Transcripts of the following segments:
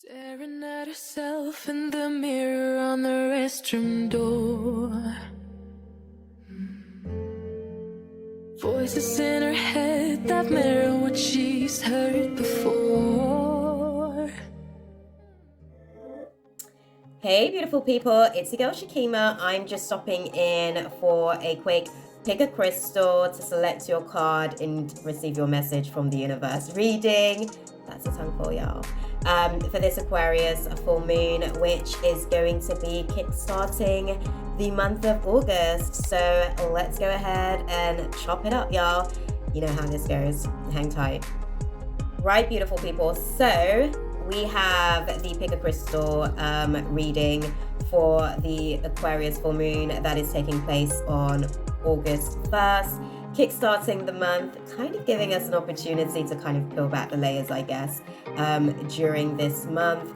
Staring at herself in the mirror on the restroom door. Voices in her head that mirror what she's heard before. Hey beautiful people, it's your girl Shakima. I'm just stopping in for a quick pick a crystal to select your card and receive your message from the universe reading. That's a tongue for y'all. For this Aquarius full moon, which is going to be kickstarting the month of August. So let's go ahead and chop it up, y'all. You know how this goes. Hang tight. Right, beautiful people. So we have the pick a crystal reading for the Aquarius full moon that is taking place on August 1st, kickstarting the month, kind of giving us an opportunity to kind of peel back the layers, I guess, during this month.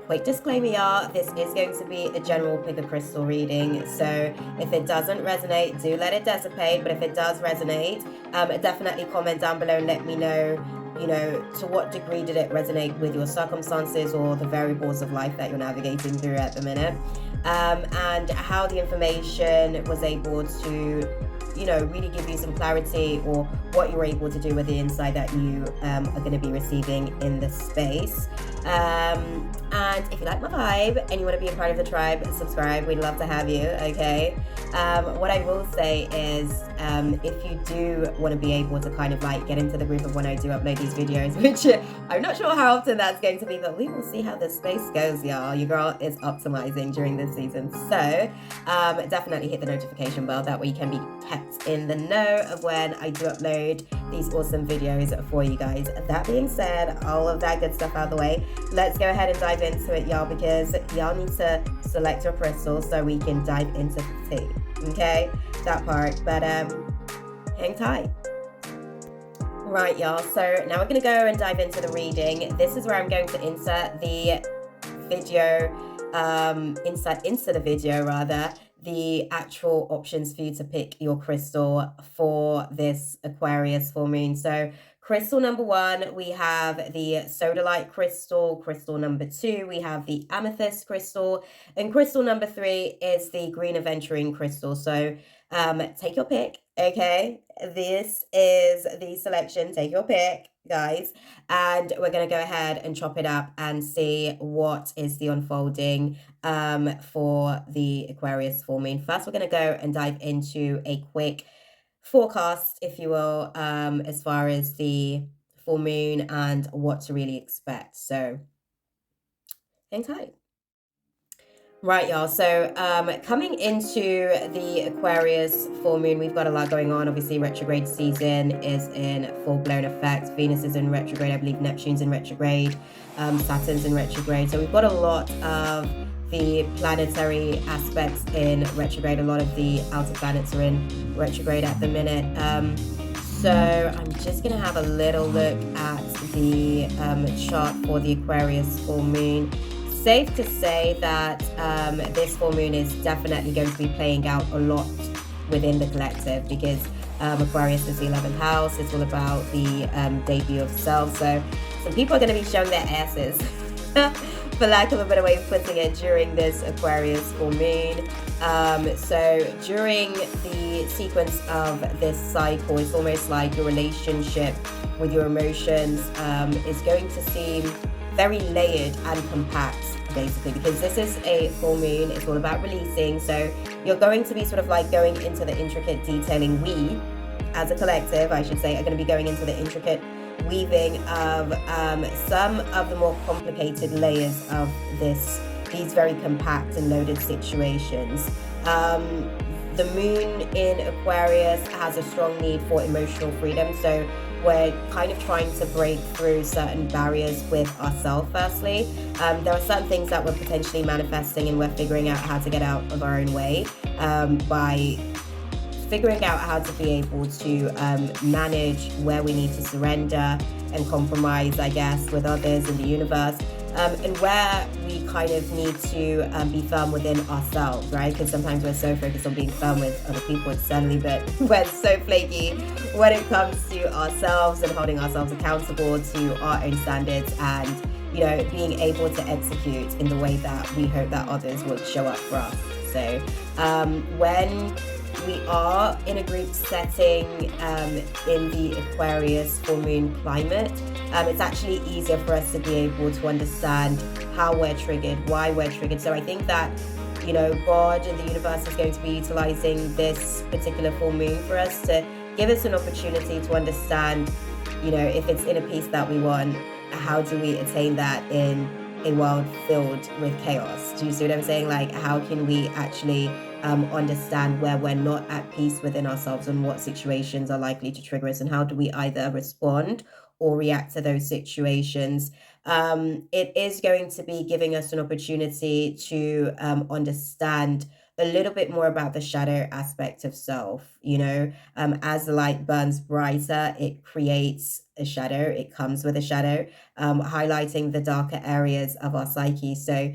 Quick disclaimer, y'all, this is going to be a general pick a crystal reading, so if it doesn't resonate, do let it dissipate, but if it does resonate, definitely comment down below and let me know, you know, to what degree did it resonate with your circumstances or the variables of life that you're navigating through at the minute, and how the information was able to, you know, really give you some clarity, or what you're able to do with the insight that you are going to be receiving in this space. And if you like my vibe and you want to be a part of the tribe, subscribe. We'd love to have you, okay? What I will say is, if you do want to be able to kind of like get into the group of when I do upload these videos, which I'm not sure how often that's going to be, but we will see how this space goes, y'all. Your girl is optimizing during this season. So definitely hit the notification bell. That way you can be kept in the know of when I do upload these awesome videos for you guys. That being said, all of that good stuff out of the way, let's go ahead and dive into it, y'all, because y'all need to select your crystals so we can dive into the tea. Okay, that part, but hang tight. Right, y'all, so now we're gonna go and dive into the reading. This is where I'm going to insert the video, insert into the video rather, the actual options for you to pick your crystal for this Aquarius full moon. So crystal number 1, we have the Sodalite crystal. Crystal number 2, we have the Amethyst crystal. And crystal number 3 is the green Aventurine crystal. So take your pick, okay? This is the selection. Take your pick, guys. And we're going to go ahead and chop it up and see what is the unfolding for the Aquarius full moon. First, we're going to go and dive into a quick forecast, if you will, as far as the full moon and what to really expect. So hang tight. Right, y'all, so coming into the Aquarius full moon, we've got a lot going on. Obviously, retrograde season is in full-blown effect. Venus is in retrograde, I believe Neptune's in retrograde, Saturn's in retrograde. So we've got a lot of the planetary aspects in retrograde. A lot of the outer planets are in retrograde at the minute. So I'm just going to have a little look at the chart for the Aquarius full moon. Safe to say that this full moon is definitely going to be playing out a lot within the collective, because Aquarius is the 11th house. It's all about the debut of self. So some people are going to be showing their asses, for lack of a better way of putting it, during this Aquarius full moon. So during the sequence of this cycle, it's almost like your relationship with your emotions is going to seem very layered and compact, basically, because this is a full moon. It's all about releasing. So you're going to be sort of like going into the intricate detailing. We, as a collective, I should say, are going to be going into the intricate weaving of some of the more complicated layers of these very compact and loaded situations. The moon in Aquarius has a strong need for emotional freedom. So we're kind of trying to break through certain barriers with ourselves, firstly. There are certain things that we're potentially manifesting, and we're figuring out how to get out of our own way by figuring out how to be able to manage where we need to surrender and compromise, I guess, with others in the universe. and where we kind of need to be firm within ourselves, right? Because sometimes we're so focused on being firm with other people externally, but we're so flaky when it comes to ourselves and holding ourselves accountable to our own standards and, you know, being able to execute in the way that we hope that others will show up for us. So when we are in a group setting in the Aquarius full moon climate, it's actually easier for us to be able to understand how we're triggered, why we're triggered. So I think that, you know, God and the universe is going to be utilizing this particular full moon for us to give us an opportunity to understand, you know, if it's inner peace that we want, how do we attain that in a world filled with chaos? Do you see what I'm saying? Like, how can we actually understand where we're not at peace within ourselves and what situations are likely to trigger us, and how do we either respond or react to those situations? It is going to be giving us an opportunity to understand a little bit more about the shadow aspect of self. You know, as the light burns brighter, it creates a shadow, it comes with a shadow, highlighting the darker areas of our psyche. So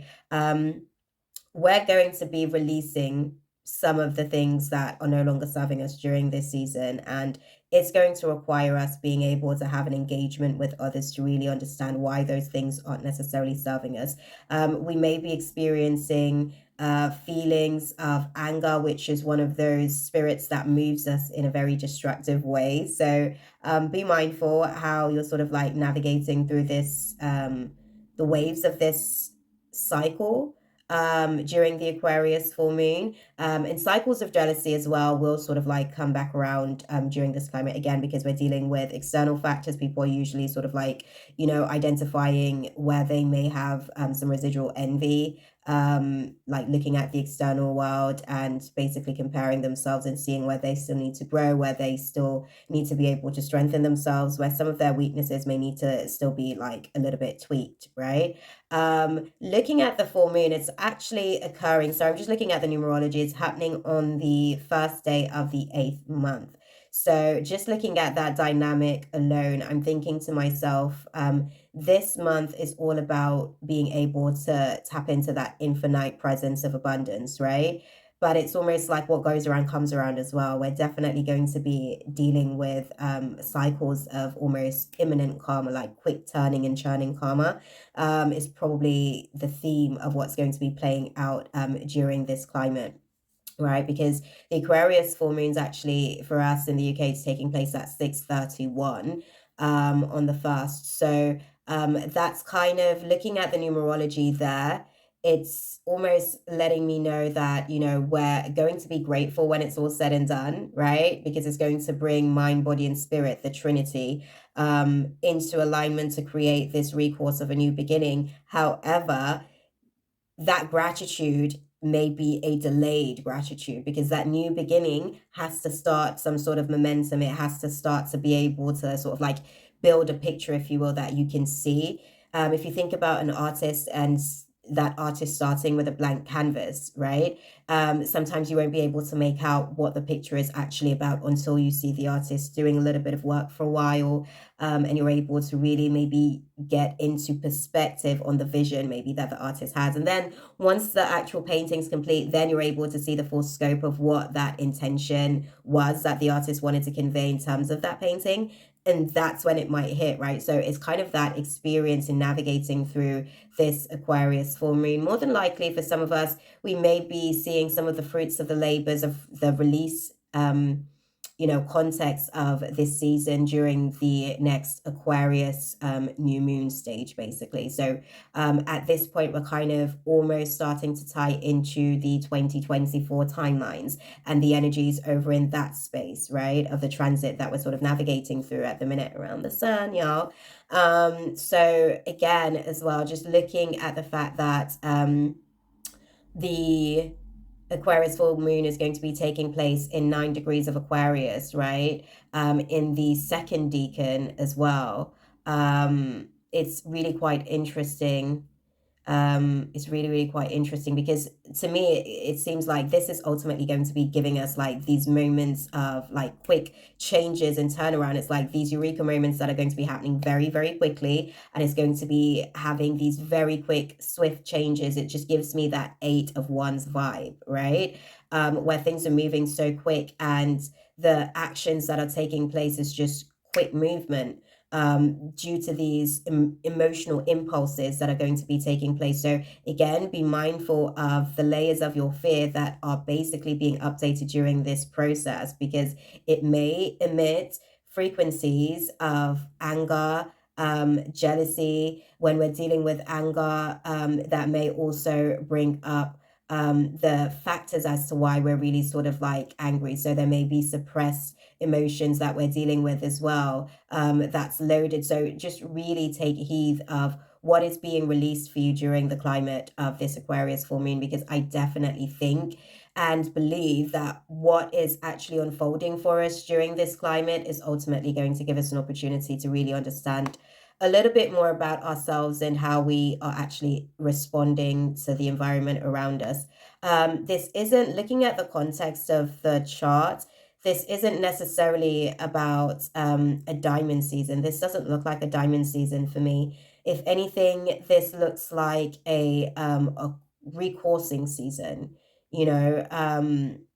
we're going to be releasing some of the things that are no longer serving us during this season, and it's going to require us being able to have an engagement with others to really understand why those things aren't necessarily serving us. We may be experiencing feelings of anger, which is one of those spirits that moves us in a very destructive way. So be mindful how you're sort of like navigating through this, the waves of this cycle during the Aquarius full moon. And cycles of jealousy as well will sort of like come back around during this climate again, because we're dealing with external factors. People are usually sort of like, you know, identifying where they may have some residual envy, like looking at the external world and basically comparing themselves and seeing where they still need to grow, where they still need to be able to strengthen themselves, where some of their weaknesses may need to still be like a little bit tweaked, right? Looking at the full moon, it's actually occurring. So I'm just looking at the numerology. It's happening on the first day of the 8th month. So just looking at that dynamic alone, I'm thinking to myself, this month is all about being able to tap into that infinite presence of abundance, right? But it's almost like what goes around comes around as well. We're definitely going to be dealing with cycles of almost imminent karma, like quick turning and churning karma, is probably the theme of what's going to be playing out during this climate. Right, because the Aquarius full moon's actually for us in the UK is taking place at 6:31 on the 1st. So that's kind of looking at the numerology there. It's almost letting me know that, you know, we're going to be grateful when it's all said and done, right? Because it's going to bring mind, body, and spirit, the Trinity, into alignment to create this recourse of a new beginning. However, that gratitude may be a delayed gratitude, because that new beginning has to start some sort of momentum. It has to start to be able to sort of like build a picture, if you will, that you can see. If you think about an artist and that artist starting with a blank canvas, right? Sometimes you won't be able to make out what the picture is actually about until you see the artist doing a little bit of work for a while, and you're able to really maybe get into perspective on the vision maybe that the artist has. And then once the actual painting's complete, then you're able to see the full scope of what that intention was that the artist wanted to convey in terms of that painting. And that's when it might hit, right? So it's kind of that experience in navigating through this Aquarius full moon. More than likely for some of us, we may be seeing some of the fruits of the labors of the release, you know, context of this season during the next Aquarius new moon stage, basically. So at this point, we're kind of almost starting to tie into the 2024 timelines and the energies over in that space, right, of the transit that we're sort of navigating through at the minute around the sun, y'all. So again, as well, just looking at the fact that the Aquarius full moon is going to be taking place in 9 degrees of Aquarius, right? In the second decan as well. It's really quite interesting is really, really quite interesting, because to me it seems like this is ultimately going to be giving us like these moments of like quick changes and turnaround. It's like these eureka moments that are going to be happening very, very quickly, and it's going to be having these very quick, swift changes. It just gives me that 8 of Wands vibe, right? Where things are moving so quick, and the actions that are taking place is just quick movement, due to these emotional impulses that are going to be taking place. So again, be mindful of the layers of your fear that are basically being updated during this process, because it may emit frequencies of anger, jealousy. When we're dealing with anger, that may also bring up the factors as to why we're really sort of like angry. So there may be suppressed emotions that we're dealing with as well, that's loaded. So just really take heed of what is being released for you during the climate of this Aquarius full moon, because I definitely think and believe that what is actually unfolding for us during this climate is ultimately going to give us an opportunity to really understand a little bit more about ourselves and how we are actually responding to the environment around us. This isn't, looking at the context of the chart, this isn't necessarily about a diamond season. This doesn't look like a diamond season for me. If anything, this looks like a recoursing season. You know,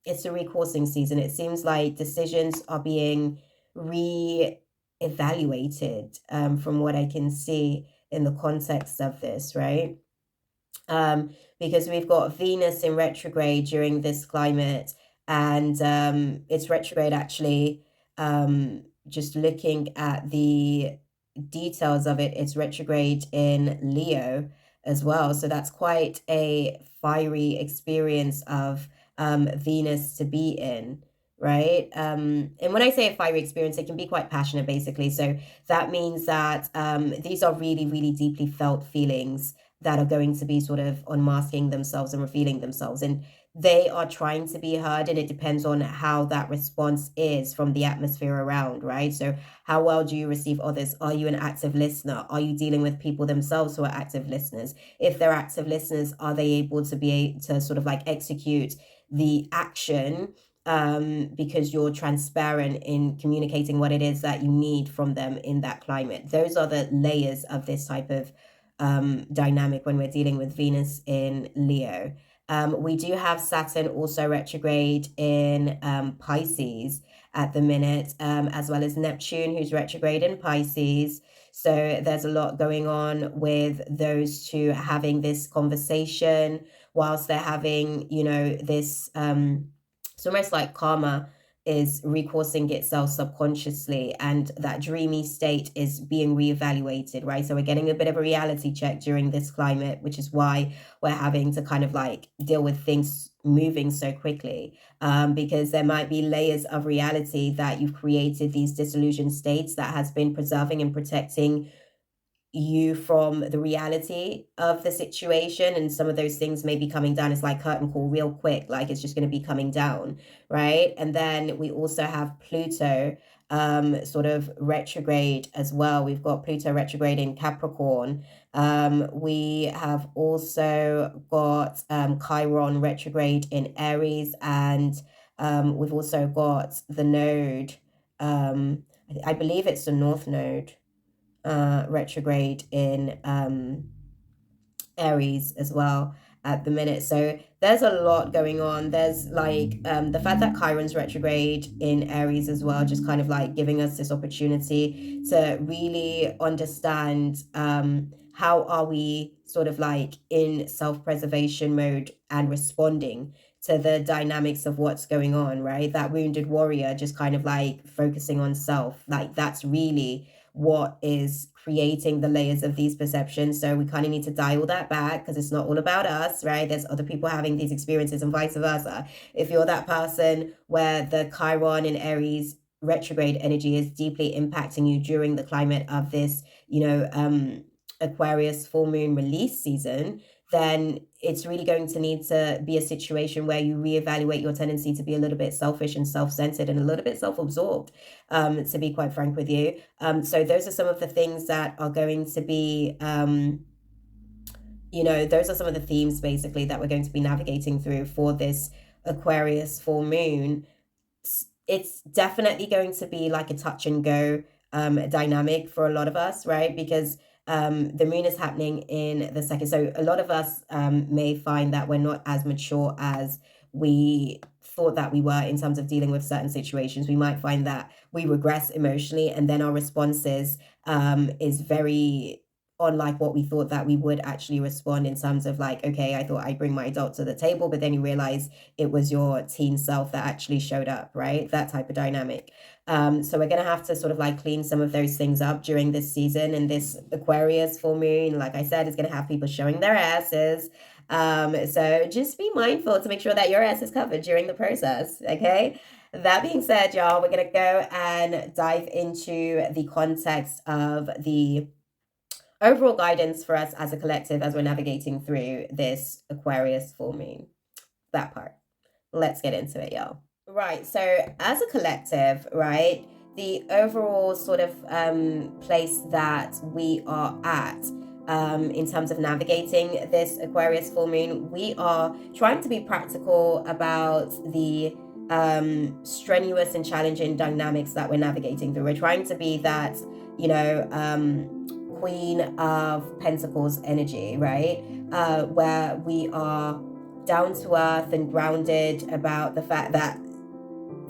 it's a recoursing season. It seems like decisions are being re-evaluated, from what I can see in the context of this, right? Because we've got Venus in retrograde during this climate, and it's retrograde actually. Just looking at the details of it, it's retrograde in Leo as well. So that's quite a fiery experience of Venus to be in, right? And when I say a fiery experience, it can be quite passionate, basically. So that means that these are really, really deeply felt feelings that are going to be sort of unmasking themselves and revealing themselves. And they are trying to be heard, and it depends on how that response is from the atmosphere around, right? So how well do you receive others? Are you an active listener? Are you dealing with people themselves who are active listeners? If they're active listeners, are they able to be able to sort of like execute the action, because you're transparent in communicating what it is that you need from them in that climate? Those are the layers of this type of dynamic when we're dealing with Venus in Leo. We do have Saturn also retrograde in Pisces at the minute, as well as Neptune, who's retrograde in Pisces. So there's a lot going on with those two having this conversation whilst they're having, you know, this, it's almost like karma is recoursing itself subconsciously, and that dreamy state is being reevaluated, right? So we're getting a bit of a reality check during this climate, which is why we're having to kind of like deal with things moving so quickly, because there might be layers of reality that you've created, these disillusioned states that has been preserving and protecting you from the reality of the situation, and some of those things may be coming down. It's like curtain call real quick, like it's just going to be coming down, right? And then we also have Pluto sort of retrograde as well. We've got Pluto retrograde in Capricorn. We have also got Chiron retrograde in Aries, and we've also got the node, I believe it's the North Node, retrograde in Aries as well at the minute. So there's a lot going on. There's like the fact that Chiron's retrograde in Aries as well, just kind of like giving us this opportunity to really understand how are we sort of like in self-preservation mode and responding to the dynamics of what's going on, right? That wounded warrior just kind of like focusing on self, like that's really what is creating the layers of these perceptions. So we kind of need to dial that back, because it's not all about us, right? There's other people having these experiences and vice versa. If you're that person where the Chiron in Aries retrograde energy is deeply impacting you during the climate of this, you know, Aquarius full moon release season, then it's really going to need to be a situation where you reevaluate your tendency to be a little bit selfish and self-centered and a little bit self-absorbed, to be quite frank with you. So those are some of the things that are going to be those are some of the themes basically that we're going to be navigating through for this Aquarius full moon. It's definitely going to be like a touch and go dynamic for a lot of us, right? Because the moon is happening in the second. So a lot of us may find that we're not as mature as we thought that we were in terms of dealing with certain situations. We might find that we regress emotionally, and then our responses is very unlike what we thought that we would actually respond, in terms of like, okay, I thought I'd bring my adult to the table, but then you realize it was your teen self that actually showed up, right? That type of dynamic. So we're going to have to sort of like clean some of those things up during this season. And this Aquarius full moon, like I said, is going to have people showing their asses. So just be mindful to make sure that your ass is covered during the process, okay? That being said, y'all, we're going to go and dive into the context of the overall guidance for us as a collective as we're navigating through this Aquarius full moon. That part. Let's get into it, y'all. Right, so as a collective, right, the overall sort of place that we are at in terms of navigating this Aquarius full moon, we are trying to be practical about the strenuous and challenging dynamics that we're navigating through. We're trying to be that, Queen of Pentacles energy, right? Where we are down to earth and grounded about the fact that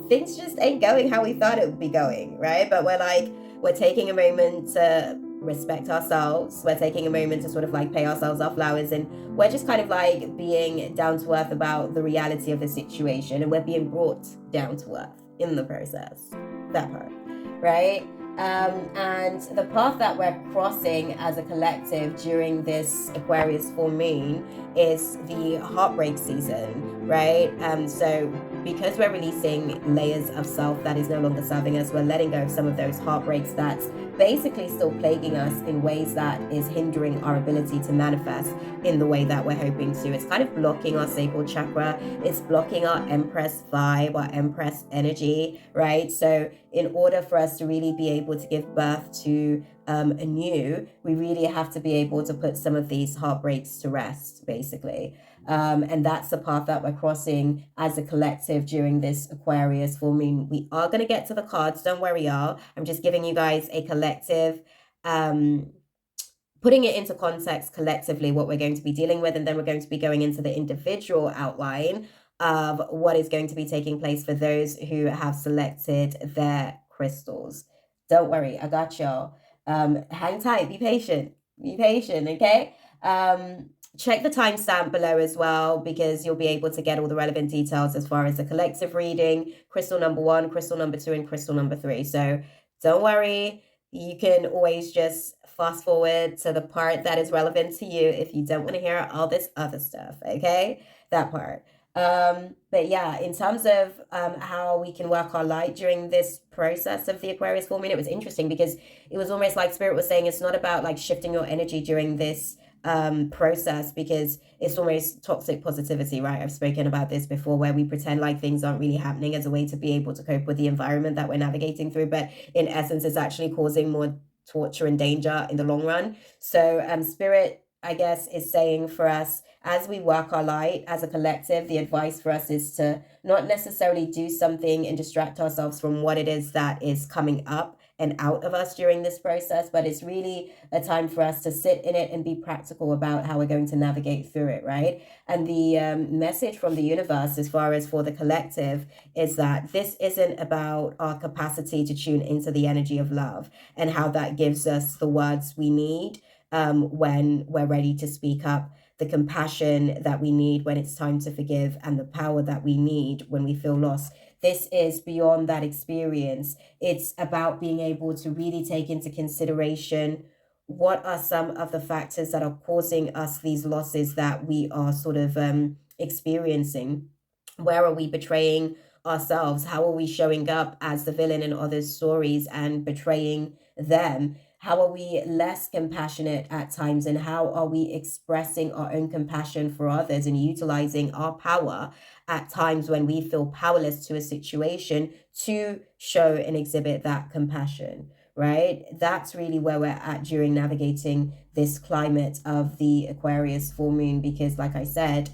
things just ain't going how we thought it would be going, right? But we're taking a moment to respect ourselves. We're taking a moment to sort of like pay ourselves our flowers, and we're just kind of like being down to earth about the reality of the situation, and we're being brought down to earth in the process. That part, right? And the path that we're crossing as a collective during this Aquarius full moon is the heartbreak season, right? So because we're releasing layers of self that is no longer serving us, we're letting go of some of those heartbreaks that's basically still plaguing us in ways that is hindering our ability to manifest in the way that we're hoping to. It's kind of blocking our sacral chakra. It's blocking our Empress vibe, our Empress energy, right? So in order for us to really be able to give birth to anew, we really have to be able to put some of these heartbreaks to rest, basically. And that's the path that we're crossing as a collective during this Aquarius full moon. We are going to get to the cards. Don't worry, y'all. I'm just giving you guys a collective, putting it into context collectively, what we're going to be dealing with. And then we're going to be going into the individual outline of what is going to be taking place for those who have selected their crystals. Don't worry, I got y'all. Hang tight, be patient, okay? Check the timestamp below as well, because you'll be able to get all the relevant details as far as the collective reading, crystal number 1, crystal number 2, and crystal number 3. So don't worry, you can always just fast forward to the part that is relevant to you if you don't want to hear all this other stuff, okay? That part. But yeah, in terms of how we can work our light during this process of the Aquarius full moon, it was interesting because it was almost like Spirit was saying it's not about like shifting your energy during this process, because it's almost toxic positivity, right? I've spoken about this before, where we pretend like things aren't really happening as a way to be able to cope with the environment that we're navigating through, but in essence it's actually causing more torture and danger in the long run. So Spirit, I guess, is saying for us, as we work our light as a collective, the advice for us is to not necessarily do something and distract ourselves from what it is that is coming up and out of us during this process, but it's really a time for us to sit in it and be practical about how we're going to navigate through it, right? And the message from the universe, as far as for the collective, is that this isn't about our capacity to tune into the energy of love and how that gives us the words we need when we're ready to speak up, the compassion that we need when it's time to forgive, and the power that we need when we feel lost. This is beyond that experience. It's about being able to really take into consideration what are some of the factors that are causing us these losses that we are sort of experiencing. Where are we betraying ourselves? How are we showing up as the villain in others' stories and betraying them? How are we less compassionate at times, and how are we expressing our own compassion for others and utilizing our power at times when we feel powerless to a situation to show and exhibit that compassion, right? That's really where we're at during navigating this climate of the Aquarius full moon, because like I said,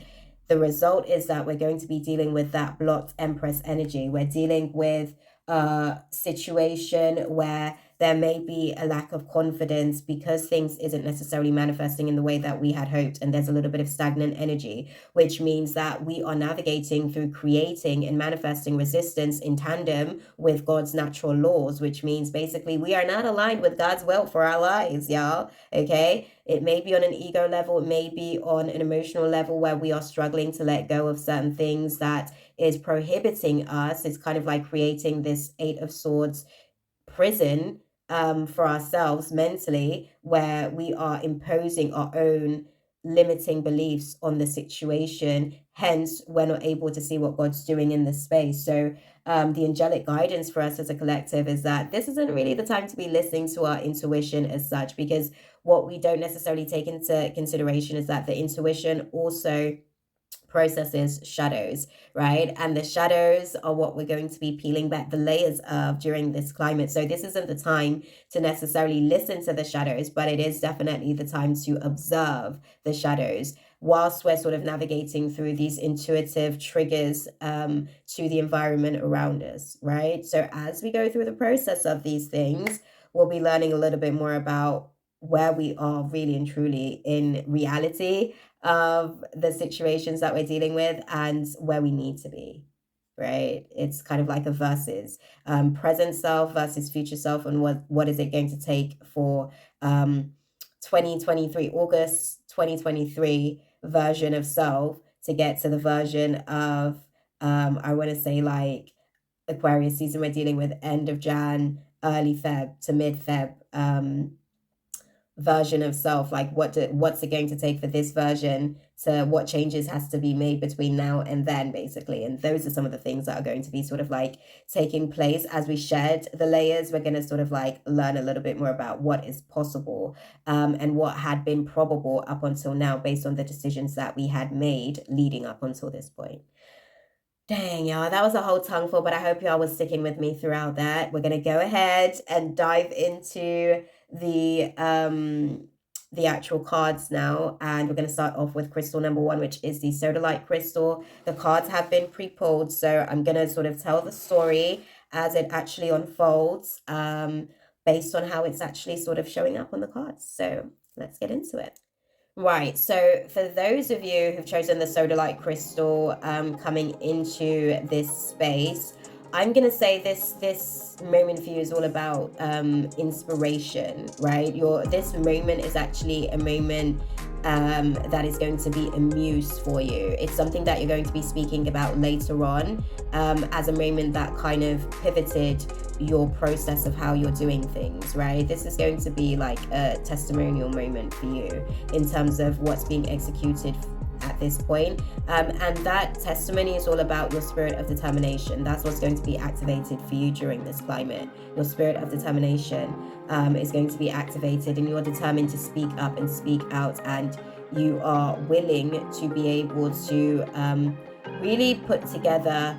the result is that we're going to be dealing with that blocked Empress energy. We're dealing with a situation where there may be a lack of confidence because things isn't necessarily manifesting in the way that we had hoped, and there's a little bit of stagnant energy, which means that we are navigating through creating and manifesting resistance in tandem with God's natural laws, which means basically we are not aligned with God's will for our lives, y'all. Okay, it may be on an ego level, it may be on an emotional level where we are struggling to let go of certain things that is prohibiting us. It's kind of like creating this Eight of Swords prison for ourselves mentally, where we are imposing our own limiting beliefs on the situation. Hence, we're not able to see what God's doing in this space. So the angelic guidance for us as a collective is that this isn't really the time to be listening to our intuition as such, because what we don't necessarily take into consideration is that the intuition also processes shadows, right? And the shadows are what we're going to be peeling back the layers of during this climate. So this isn't the time to necessarily listen to the shadows, but it is definitely the time to observe the shadows whilst we're sort of navigating through these intuitive triggers to the environment around us, right? So as we go through the process of these things, we'll be learning a little bit more about where we are really and truly in reality of the situations that we're dealing with and where we need to be, right? It's kind of like a versus present self versus future self, and what is it going to take for 2023 August 2023 version of self to get to the version of I want to say like Aquarius season we're dealing with end of Jan, early Feb to mid Feb version of self. Like what's it going to take for this version to what changes has to be made between now and then, basically. And those are some of the things that are going to be sort of like taking place as we shed the layers. We're going to sort of like learn a little bit more about what is possible and what had been probable up until now based on the decisions that we had made leading up until this point. Dang, y'all, that was a whole tongueful, but I hope y'all was sticking with me throughout that. We're gonna go ahead and dive into the actual cards now, and we're gonna start off with crystal number one, which is the Sodalite crystal. The cards have been pre-pulled, so I'm gonna sort of tell the story as it actually unfolds, based on how it's actually sort of showing up on the cards. So let's get into it. Right, so for those of you who've chosen the Sodalite crystal coming into this space, I'm going to say this moment for you is all about inspiration, right? This moment is actually a moment that is going to be a muse for you. It's something that you're going to be speaking about later on as a moment that kind of pivoted your process of how you're doing things, right? This is going to be like a testimonial moment for you in terms of what's being executed at this point. And that testimony is all about your spirit of determination. That's what's going to be activated for you during this climate. Your spirit of determination is going to be activated, and you're determined to speak up and speak out, and you are willing to be able to really put together,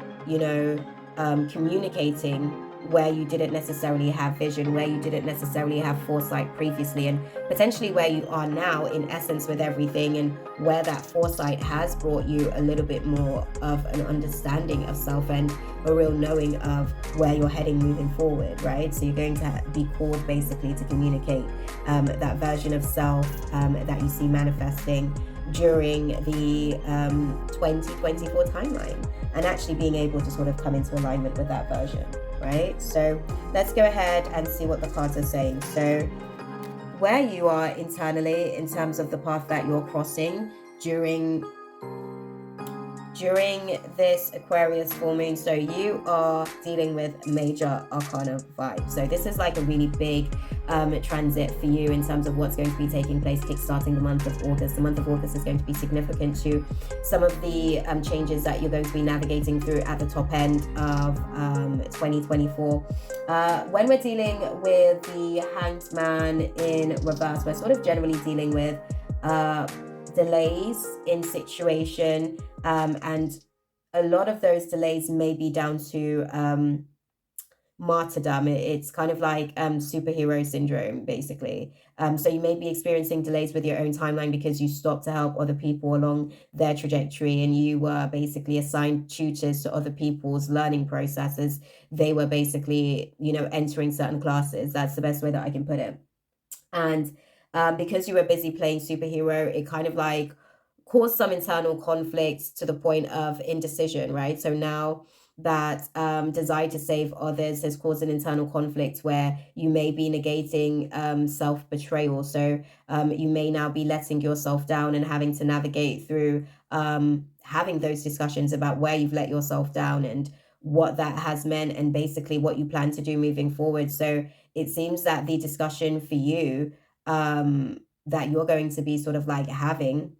communicating where you didn't necessarily have vision, where you didn't necessarily have foresight previously, and potentially where you are now in essence with everything, and where that foresight has brought you a little bit more of an understanding of self and a real knowing of where you're heading moving forward, right? So you're going to be called basically to communicate that version of self that you see manifesting during the 2024 timeline, and actually being able to sort of come into alignment with that version, right? So let's go ahead and see what the cards are saying. So where you are internally in terms of the path that you're crossing during this Aquarius full moon, so you are dealing with major arcana vibes. So this is like a really big transit for you in terms of what's going to be taking place kickstarting the month of August. The month of August is going to be significant to some of the changes that you're going to be navigating through at the top end of 2024. When we're dealing with the Hanged Man in reverse, we're sort of generally dealing with delays in situation, and a lot of those delays may be down to martyrdom. It's kind of like superhero syndrome, basically. So you may be experiencing delays with your own timeline because you stopped to help other people along their trajectory, and you were basically assigned tutors to other people's learning processes. They were basically, entering certain classes. That's the best way that I can put it. And because you were busy playing superhero, it kind of like caused some internal conflicts to the point of indecision, right? So now that desire to save others has caused an internal conflict where you may be negating self-betrayal. So you may now be letting yourself down and having to navigate through having those discussions about where you've let yourself down and what that has meant, and basically what you plan to do moving forward. So it seems that the discussion for you that you're going to be sort of like having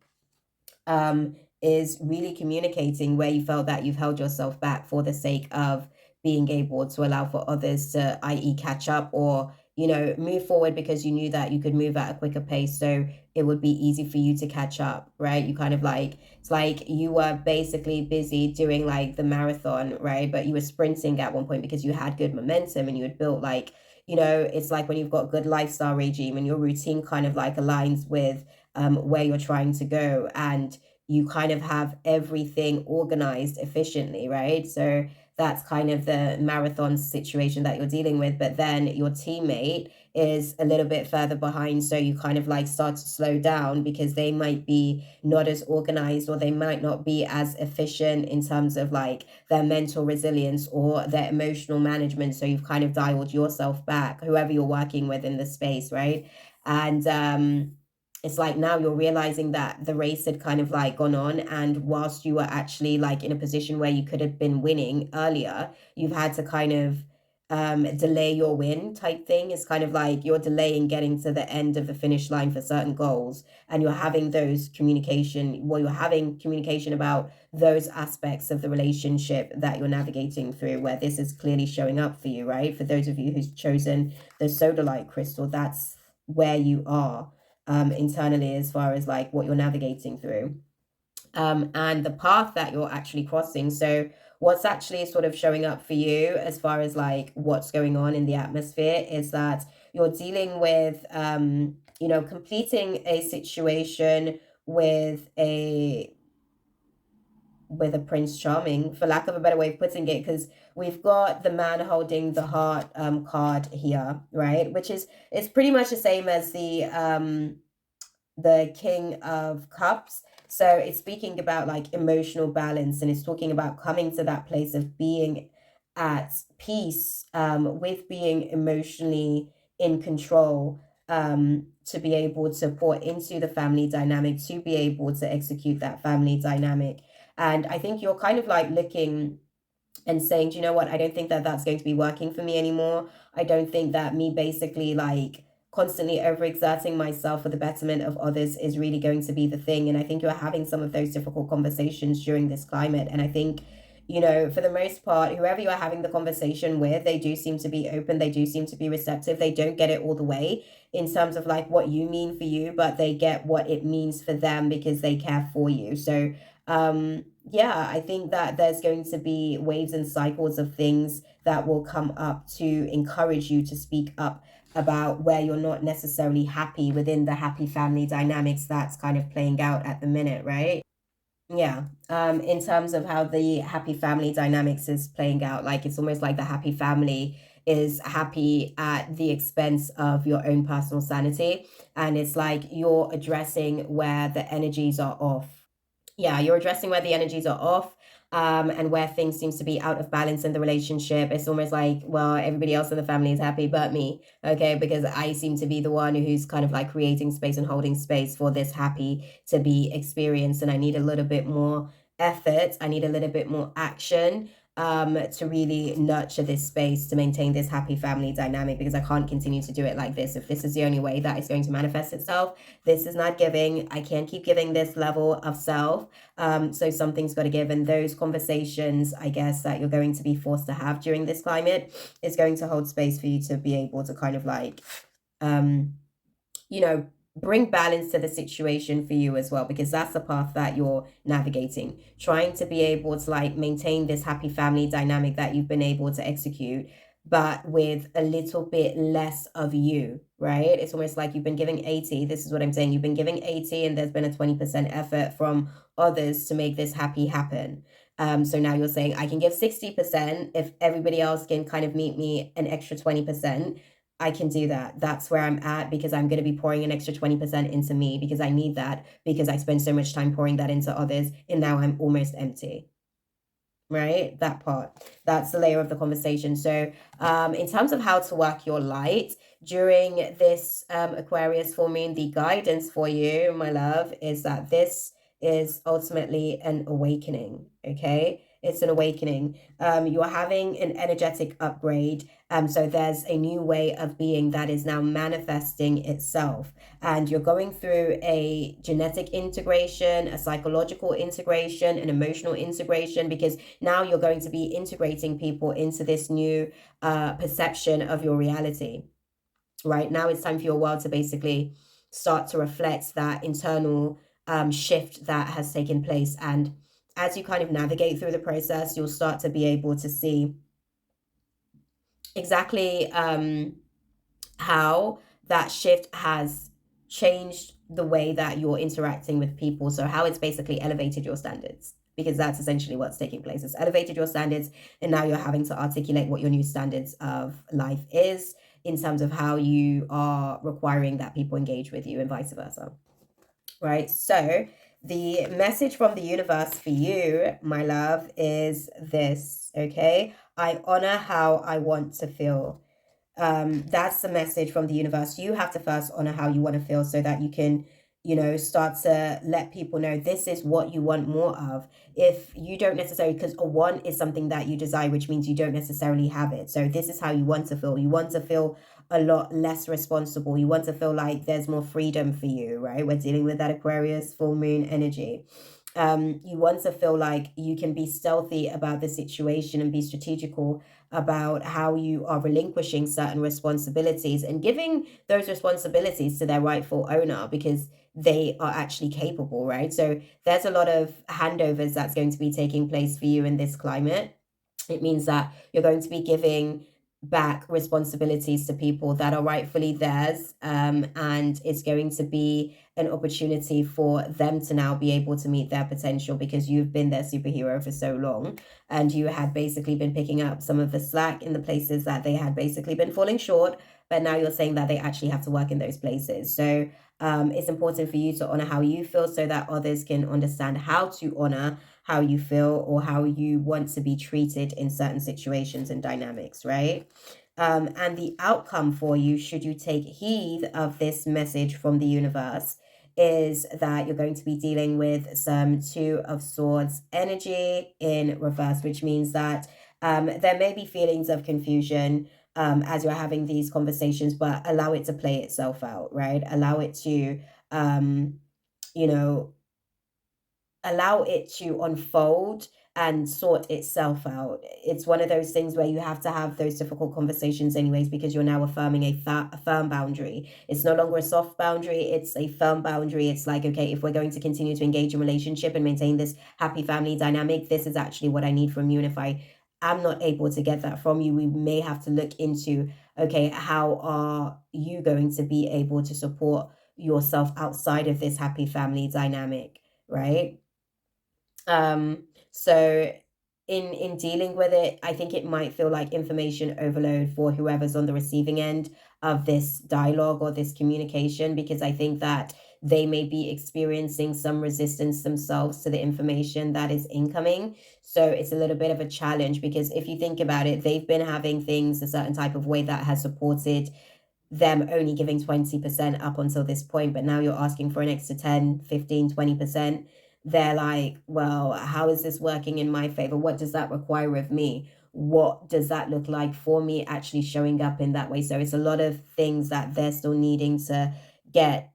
is really communicating where you felt that you've held yourself back for the sake of being able to allow for others to, i.e., catch up, or move forward because you knew that you could move at a quicker pace, so it would be easy for you to catch up, right? You kind of like, it's like you were basically busy doing like the marathon, right? But you were sprinting at one point because you had good momentum and you had built like, it's like when you've got good lifestyle regime and your routine kind of like aligns with where you're trying to go, and you kind of have everything organized efficiently, right? So that's kind of the marathon situation that you're dealing with. But then your teammate is a little bit further behind, so you kind of like start to slow down because they might be not as organized, or they might not be as efficient in terms of like their mental resilience or their emotional management. So you've kind of dialed yourself back, whoever you're working with in the space, right? And it's like now you're realizing that the race had kind of like gone on, and whilst you were actually like in a position where you could have been winning earlier, you've had to kind of delay your win type thing. It's kind of like you're delaying getting to the end of the finish line for certain goals, and you're having you're having communication about those aspects of the relationship that you're navigating through, where this is clearly showing up for you, right? For those of you who's chosen the Sodalite crystal, that's where you are internally as far as like what you're navigating through, and the path that you're actually crossing. So what's actually sort of showing up for you as far as like what's going on in the atmosphere is that you're dealing with completing a situation with a Prince Charming, for lack of a better way of putting it, because we've got the man holding the heart card here, right? Which is, it's pretty much the same as the King of Cups. So it's speaking about like emotional balance, and it's talking about coming to that place of being at peace with being emotionally in control, to be able to pour into the family dynamic, to be able to execute that family dynamic. And I think you're kind of like looking and saying, do you know what? I don't think that that's going to be working for me anymore. I don't think that me basically like constantly overexerting myself for the betterment of others is really going to be the thing. And I think you're having some of those difficult conversations during this climate. And I think, for the most part, whoever you're having the conversation with, they do seem to be open. They do seem to be receptive. They don't get it all the way in terms of like what you mean for you, but they get what it means for them because they care for you. So, yeah, I think that there's going to be waves and cycles of things that will come up to encourage you to speak up about where you're not necessarily happy within the happy family dynamics that's kind of playing out at the minute, right? Yeah. In terms of how the happy family dynamics is playing out, like it's almost like the happy family is happy at the expense of your own personal sanity. And it's like you're addressing where the energies are off. Yeah, you're addressing where the energies are off, and where things seems to be out of balance in the relationship. It's almost like, well, everybody else in the family is happy but me, okay? Because I seem to be the one who's kind of like creating space and holding space for this happy to be experienced, and I need a little bit more effort. I need a little bit more action to really nurture this space to maintain this happy family dynamic, because I can't continue to do it like this. If this is the only way that it's going to manifest itself, this is not giving. I can't keep giving this level of self. So something's got to give, and those conversations, I guess, that you're going to be forced to have during this climate is going to hold space for you to be able to kind of like, bring balance to the situation for you as well, because that's the path that you're navigating, trying to be able to like maintain this happy family dynamic that you've been able to execute, but with a little bit less of you, right? It's almost like you've been giving 80. This is what I'm saying. You've been giving 80 and there's been a 20% effort from others to make this happy happen. So now you're saying I can give 60% if everybody else can kind of meet me an extra 20%. I can do that. That's where I'm at, because I'm going to be pouring an extra 20% into me because I need that, because I spend so much time pouring that into others. And now I'm almost empty. Right? That part. That's the layer of the conversation. So in terms of how to work your light during this Aquarius full moon, the guidance for you, my love, is that this is ultimately an awakening. Okay, it's an awakening. You're having an energetic upgrade. So there's a new way of being that is now manifesting itself, and you're going through a genetic integration, a psychological integration, an emotional integration, because now you're going to be integrating people into this new perception of your reality. Right now it's time for your world to basically start to reflect that internal shift that has taken place. And as you kind of navigate through the process, you'll start to be able to see exactly how that shift has changed the way that you're interacting with people. So how it's basically elevated your standards, because that's essentially what's taking place. It's elevated your standards, and now you're having to articulate what your new standards of life is in terms of how you are requiring that people engage with you and vice versa. Right? So the message from the universe for you, my love, is this, okay? I honor how I want to feel. That's the message from the universe. You have to first honor how you want to feel so that you can, start to let people know this is what you want more of. If you don't necessarily, because a want is something that you desire, which means you don't necessarily have it. So this is how you want to feel. You want to feel a lot less responsible. You want to feel like there's more freedom for you, right? We're dealing with that Aquarius full moon energy. You want to feel like you can be stealthy about the situation and be strategical about how you are relinquishing certain responsibilities and giving those responsibilities to their rightful owner, because they are actually capable, right? So there's a lot of handovers that's going to be taking place for you in this climate. It means that you're going to be giving back responsibilities to people that are rightfully theirs, and it's going to be an opportunity for them to now be able to meet their potential, because you've been their superhero for so long, and you had basically been picking up some of the slack in the places that they had basically been falling short, but now you're saying that they actually have to work in those places. So it's important for you to honor how you feel so that others can understand how to honor how you feel or how you want to be treated in certain situations and dynamics, right? And the outcome for you, should you take heed of this message from the universe, is that you're going to be dealing with some Two of Swords energy in reverse, which means that there may be feelings of confusion as you're having these conversations, but allow it to play itself out, right? Allow it to, you know, allow it to unfold and sort itself out. It's one of those things where you have to have those difficult conversations anyways, because you're now affirming a firm boundary. It's no longer a soft boundary, it's a firm boundary. It's like, okay, if we're going to continue to engage in relationship and maintain this happy family dynamic, this is actually what I need from you. And if I'm not able to get that from you, we may have to look into, okay, how are you going to be able to support yourself outside of this happy family dynamic, right? So in dealing with it, I think it might feel like information overload for whoever's on the receiving end of this dialogue or this communication, because I think that they may be experiencing some resistance themselves to the information that is incoming. So it's a little bit of a challenge, because if you think about it, they've been having things a certain type of way that has supported them only giving 20% up until this point, but now you're asking for an extra 10, 15, 20%. They're like, well, how is this working in my favor? What does that require of me? What does that look like for me actually showing up in that way? So it's a lot of things that they're still needing to get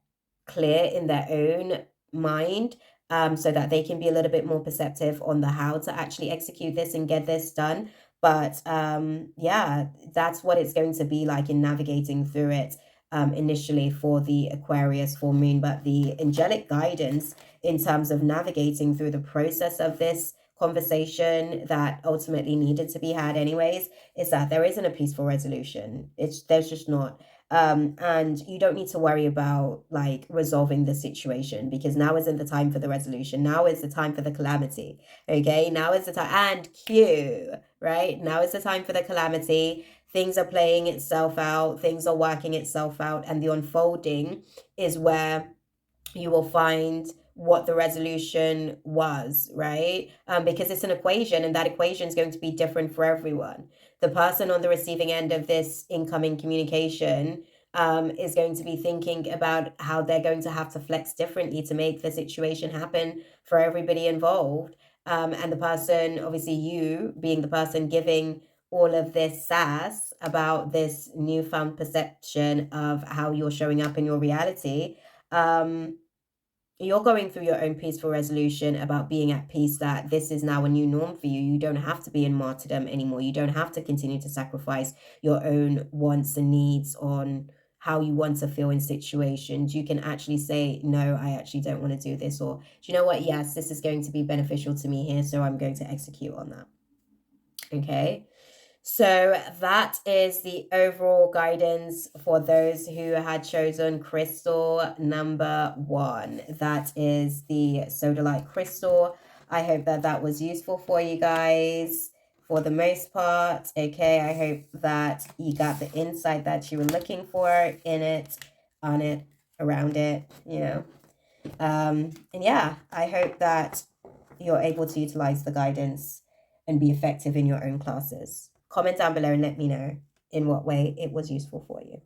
clear in their own mind, so that they can be a little bit more perceptive on the how to actually execute this and get this done. But yeah, that's what it's going to be like in navigating through it initially for the Aquarius full moon. But the angelic guidance in terms of navigating through the process of this conversation that ultimately needed to be had anyways, is that there isn't a peaceful resolution. There's just not. And you don't need to worry about like resolving the situation, because now isn't the time for the resolution. Now is the time for the calamity. Okay, now is the time. And cue, right? Now is the time for the calamity. Things are playing itself out, things are working itself out, and the unfolding is where you will find what the resolution was, right? Because it's an equation, and that equation is going to be different for everyone. The person on the receiving end of this incoming communication is going to be thinking about how they're going to have to flex differently to make the situation happen for everybody involved. And the person, obviously you being the person giving all of this sass about this newfound perception of how you're showing up in your reality, you're going through your own peaceful resolution about being at peace, that this is now a new norm for you. You don't have to be in martyrdom anymore. You don't have to continue to sacrifice your own wants and needs on how you want to feel in situations. You can actually say, no, I actually don't want to do this. Or, do you know what? Yes, this is going to be beneficial to me here, so I'm going to execute on that. Okay. So that is the overall guidance for those who had chosen crystal number 1. That is the Sodalite crystal. I hope that that was useful for you guys for the most part. Okay, I hope that you got the insight that you were looking for in it, on it, around it, you know. And yeah, I hope that you're able to utilize the guidance and be effective in your own classes. Comment down below and let me know in what way it was useful for you.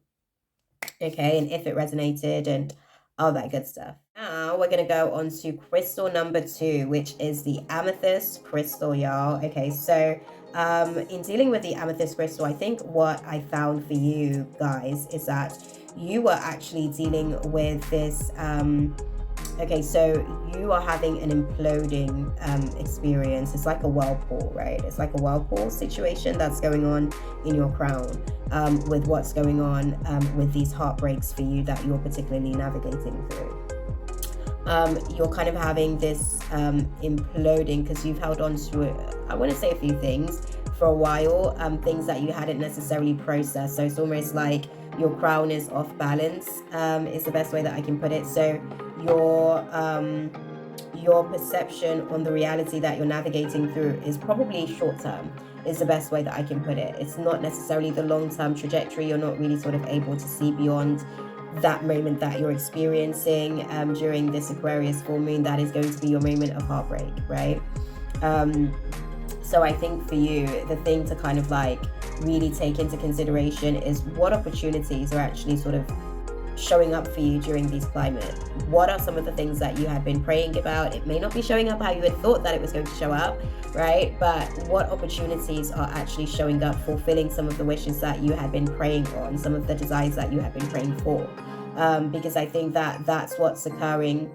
Okay, and if it resonated and all that good stuff. Now we're going to go on to crystal number 2, which is the Amethyst crystal, y'all. Okay, so in dealing with the Amethyst crystal, I think what I found for you guys is that you were actually dealing with this okay, so you are having an imploding experience. It's like a whirlpool, right? It's like a whirlpool situation that's going on in your crown with what's going on with these heartbreaks for you that you're particularly navigating through. You're kind of having this imploding because you've held on to it. I want to say a few things for a while, things that you hadn't necessarily processed. So it's almost like your crown is off balance, is the best way that I can put it. So your perception on the reality that you're navigating through is probably short term, is the best way that I can put it. It's not necessarily the long-term trajectory. You're not really sort of able to see beyond that moment that you're experiencing during this Aquarius full moon. That is going to be your moment of heartbreak, right? So I think for you, the thing to kind of like really take into consideration is what opportunities are actually sort of showing up for you during these climate. What are some of the things that you had been praying about? It may not be showing up how you had thought that it was going to show up, right? But what opportunities are actually showing up, fulfilling some of the wishes that you had been praying on, some of the desires that you had been praying for? Because I think that that's what's occurring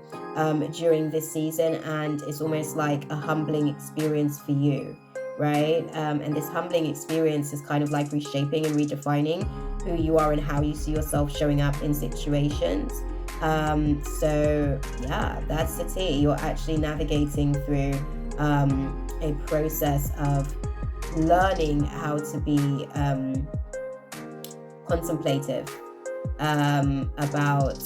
during this season, and it's almost like a humbling experience for you, right? And this humbling experience is kind of like reshaping and redefining who you are and how you see yourself showing up in situations. So yeah, that's the tea. You're actually navigating through a process of learning how to be contemplative about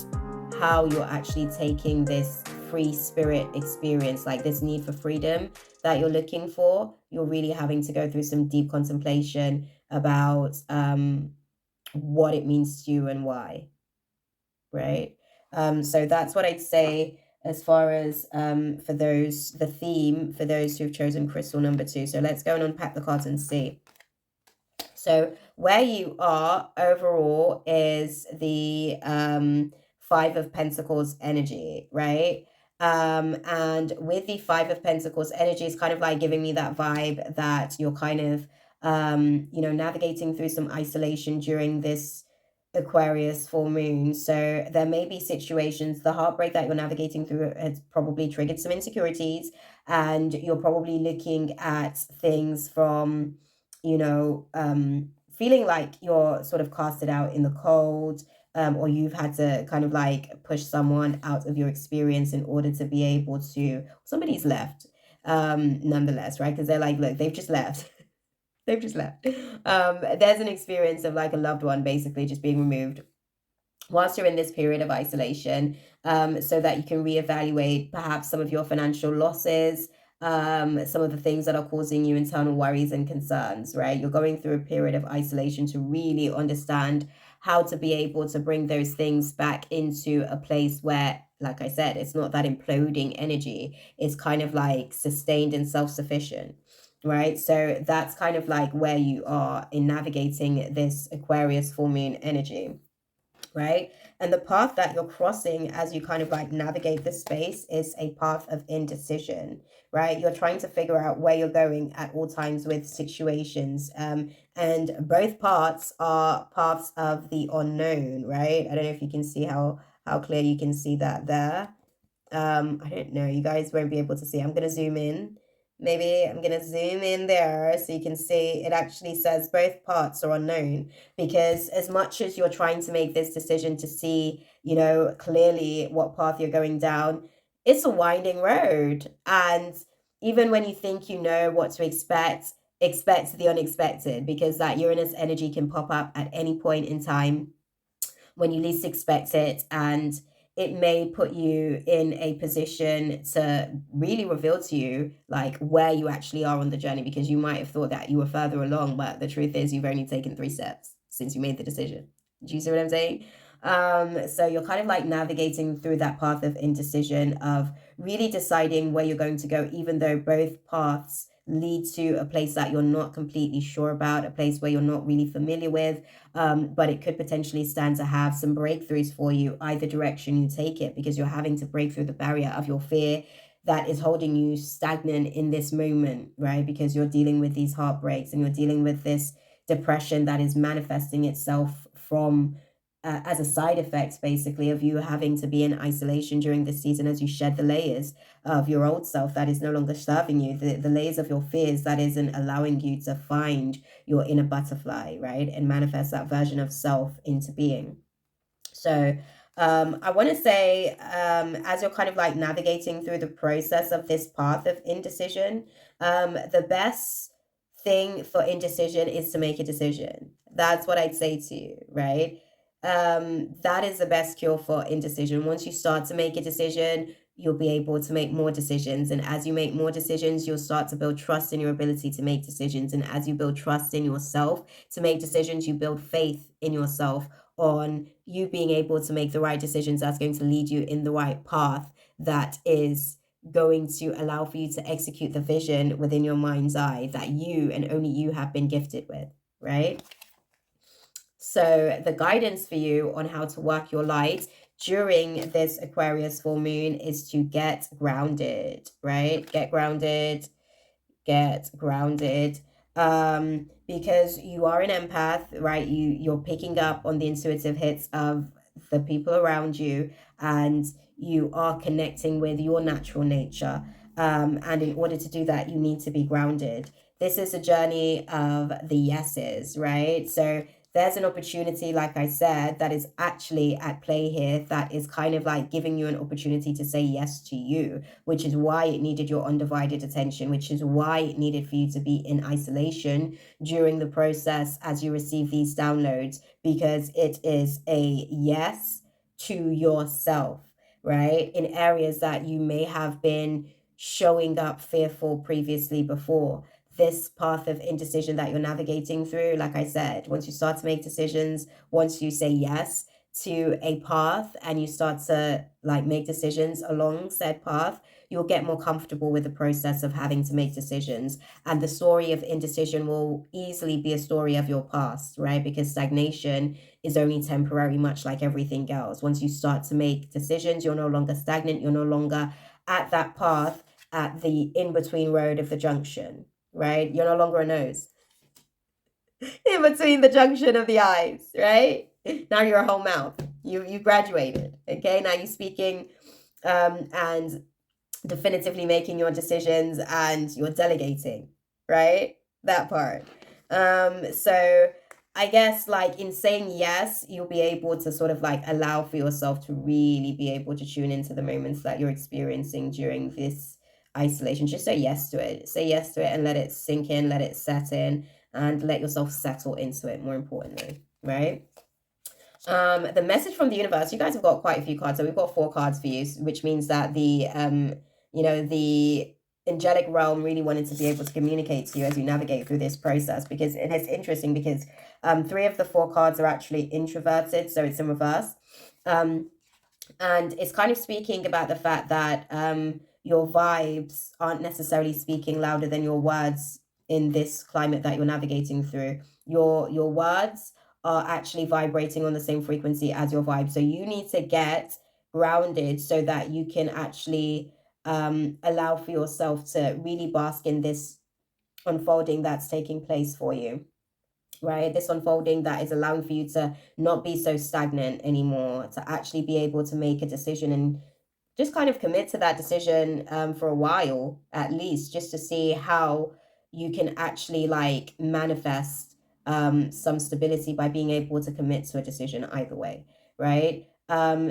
how you're actually taking this free spirit experience, like this need for freedom that you're looking for. You're really having to go through some deep contemplation about what it means to you and why, right? So that's what I'd say as far as for those, the theme for those who've chosen crystal number 2. So let's go and unpack the cards and see. So where you are overall is the 5 of Pentacles energy, right? And with the 5 of Pentacles energy, it's kind of like giving me that vibe that you're kind of, you know, navigating through some isolation during this Aquarius full moon. So there may be situations, the heartbreak that you're navigating through has probably triggered some insecurities, and you're probably looking at things from, you know, feeling like you're sort of casted out in the cold, or you've had to kind of like push someone out of your experience in order to be able to, somebody's left. nonetheless, right? Because they're like, look, they've just left. They've just left. There's an experience of like a loved one basically just being removed whilst you're in this period of isolation, so that you can reevaluate perhaps some of your financial losses, some of the things that are causing you internal worries and concerns, right? You're going through a period of isolation to really understand how to be able to bring those things back into a place where, like I said, it's not that imploding energy. It's kind of like sustained and self-sufficient. Right, so that's kind of like where you are in navigating this Aquarius full moon energy, right? And the path that you're crossing as you kind of like navigate the space is a path of indecision, right? You're trying to figure out where you're going at all times with situations. And both paths are paths of the unknown, right? I don't know if you can see how clear you can see that there. I don't know, you guys won't be able to see. I'm gonna zoom in. Maybe I'm gonna zoom in there so you can see it actually says both parts are unknown, because as much as you're trying to make this decision to see, you know, clearly what path you're going down, it's a winding road. And even when you think you know what to expect, expect the unexpected, because that Uranus energy can pop up at any point in time when you least expect it, and it may put you in a position to really reveal to you like where you actually are on the journey, because you might have thought that you were further along, but the truth is you've only taken 3 steps since you made the decision. Do you see what I'm saying? So you're kind of like navigating through that path of indecision, of really deciding where you're going to go, even though both paths lead to a place that you're not completely sure about, a place where you're not really familiar with, but it could potentially stand to have some breakthroughs for you either direction you take it, because you're having to break through the barrier of your fear that is holding you stagnant in this moment, right? Because you're dealing with these heartbreaks and you're dealing with this depression that is manifesting itself from as a side effect basically of you having to be in isolation during this season, as you shed the layers of your old self that is no longer serving you, the layers of your fears that isn't allowing you to find your inner butterfly, right? And manifest that version of self into being. So I want to say, as you're kind of like navigating through the process of this path of indecision, the best thing for indecision is to make a decision. That's what I'd say to you, right? That is the best cure for indecision. Once you start to make a decision, you'll be able to make more decisions. And as you make more decisions, you'll start to build trust in your ability to make decisions. And as you build trust in yourself to make decisions, you build faith in yourself on you being able to make the right decisions that's going to lead you in the right path, that is going to allow for you to execute the vision within your mind's eye that you and only you have been gifted with, right? So the guidance for you on how to work your light during this Aquarius full moon is to get grounded, right? Get grounded, get grounded. Because you are an empath, right? You're picking up on the intuitive hits of the people around you, and you are connecting with your natural nature. And in order to do that, you need to be grounded. This is a journey of the yeses, right? So there's an opportunity, like I said, that is actually at play here, that is kind of like giving you an opportunity to say yes to you, which is why it needed your undivided attention, which is why it needed for you to be in isolation during the process as you receive these downloads, because it is a yes to yourself, right? In areas that you may have been showing up fearful previously before. This path of indecision that you're navigating through, like I said, once you start to make decisions, once you say yes to a path and you start to like make decisions along said path, you'll get more comfortable with the process of having to make decisions. And the story of indecision will easily be a story of your past, right? Because stagnation is only temporary, much like everything else. Once you start to make decisions, you're no longer stagnant, you're no longer at that path at the in-between road of the junction, right? You're no longer a nose in between the junction of the eyes, right? Now you're a whole mouth. You graduated, okay? Now you're speaking and definitively making your decisions, and you're delegating, right? That part. So I guess like in saying yes, you'll be able to sort of like allow for yourself to really be able to tune into the moments that you're experiencing during this isolation. Just say yes to it. Say yes to it and let it sink in, let it set in, and let yourself settle into it, more importantly, right? The message from the universe, you guys have got quite a few cards. So we've got 4 cards for you, which means that the the angelic realm really wanted to be able to communicate to you as you navigate through this process, because and it's interesting because 3 of the 4 cards are actually introverted, so it's in reverse. And it's kind of speaking about the fact that your vibes aren't necessarily speaking louder than your words in this climate that you're navigating through. Your words are actually vibrating on the same frequency as your vibe. So you need to get grounded so that you can actually allow for yourself to really bask in this unfolding that's taking place for you, right? This unfolding that is allowing for you to not be so stagnant anymore, to actually be able to make a decision and just kind of commit to that decision for a while at least, just to see how you can actually like manifest some stability by being able to commit to a decision either way, right?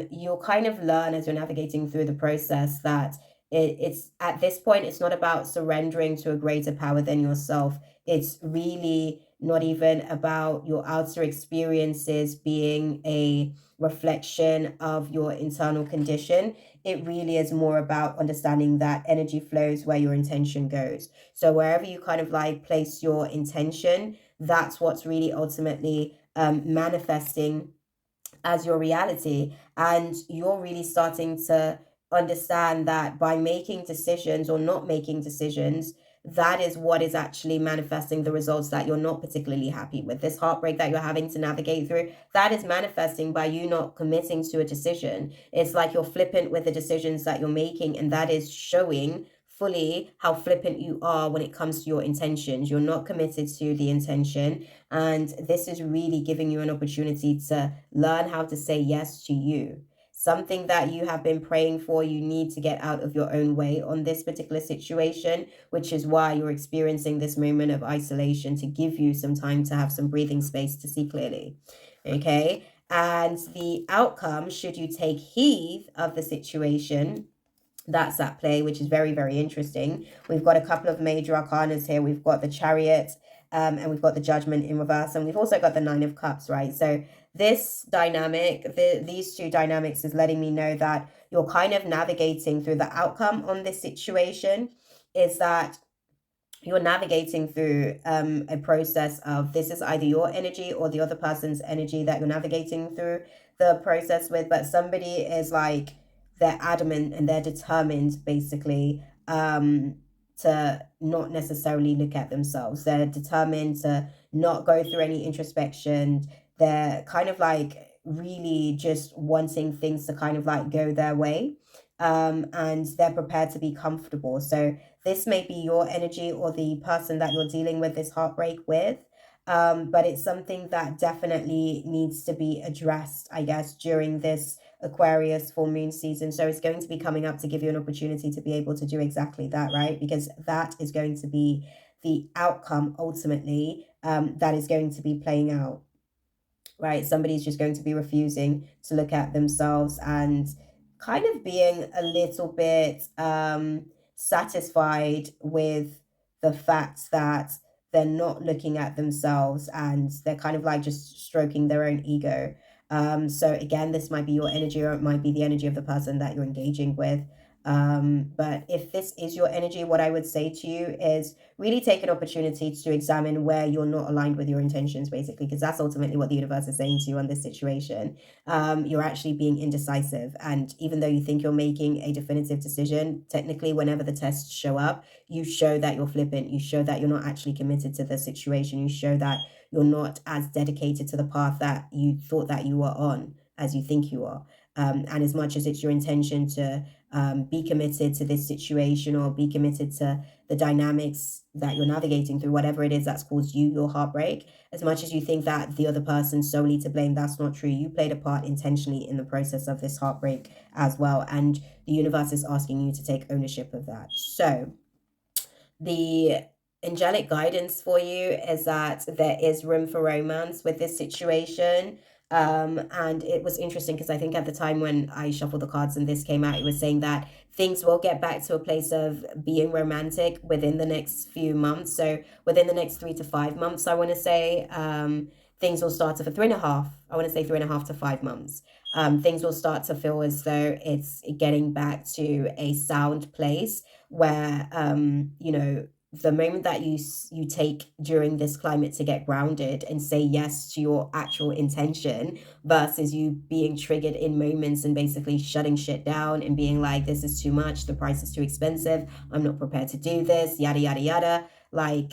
You'll kind of learn as you're navigating through the process that it's at this point, it's not about surrendering to a greater power than yourself. It's really not even about your outer experiences being a reflection of your internal condition. It really is more about understanding that energy flows where your intention goes. So wherever you kind of like place your intention, that's what's really ultimately manifesting as your reality. And you're really starting to understand that by making decisions or not making decisions, that is what is actually manifesting the results that you're not particularly happy with. This heartbreak that you're having to navigate through, that is manifesting by you not committing to a decision. It's like you're flippant with the decisions that you're making, and that is showing fully how flippant you are when it comes to your intentions. You're not committed to the intention, and this is really giving you an opportunity to learn how to say yes to you. Something that you have been praying for, you need to get out of your own way on this particular situation, which is why you're experiencing this moment of isolation, to give you some time to have some breathing space to see clearly. Okay. And the outcome, should you take heed of the situation that's at play, which is very, very interesting. We've got a couple of major arcanas here. We've got the Chariot, and we've got the Judgment in reverse, and we've also got the Nine of Cups, right? So this dynamic, these 2 dynamics is letting me know that you're kind of navigating through the outcome on this situation, is that you're navigating through a process of, this is either your energy or the other person's energy that you're navigating through the process with, but somebody is like, they're adamant and they're determined basically to not necessarily look at themselves. They're determined to not go through any introspection. They're kind of like really just wanting things to kind of like go their way, and they're prepared to be comfortable. So this may be your energy or the person that you're dealing with this heartbreak with. But it's something that definitely needs to be addressed, I guess, during this Aquarius full moon season. So it's going to be coming up to give you an opportunity to be able to do exactly that, right? Because that is going to be the outcome ultimately that is going to be playing out, right? Somebody's just going to be refusing to look at themselves and kind of being a little bit satisfied with the fact that they're not looking at themselves, and they're kind of like just stroking their own ego. So again, this might be your energy, or it might be the energy of the person that you're engaging with. But if this is your energy, what I would say to you is really take an opportunity to examine where you're not aligned with your intentions, basically, because that's ultimately what the universe is saying to you on this situation. You're actually being indecisive. And even though you think you're making a definitive decision, technically, whenever the tests show up, you show that you're flippant. You show that you're not actually committed to the situation. You show that you're not as dedicated to the path that you thought that you were on as you think you are. And as much as it's your intention to be committed to this situation, or be committed to the dynamics that you're navigating through, whatever it is that's caused you your heartbreak, as much as you think that the other person's solely to blame, that's not true. You played a part intentionally in the process of this heartbreak as well, and the universe is asking you to take ownership of that. So the angelic guidance for you is that there is room for romance with this situation. And it was interesting because I think at the time when I shuffled the cards and this came out, it was saying that things will get back to a place of being romantic within the next few months. So within the next 3 to 5 months, I want to say, things will start to, for 3.5, I want to say 3.5 to 5 months. Things will start to feel as though it's getting back to a sound place where, the moment that you take during this climate to get grounded and say yes to your actual intention versus you being triggered in moments and basically shutting shit down and being like, this is too much, the price is too expensive, I'm not prepared to do this, yada yada yada. Like,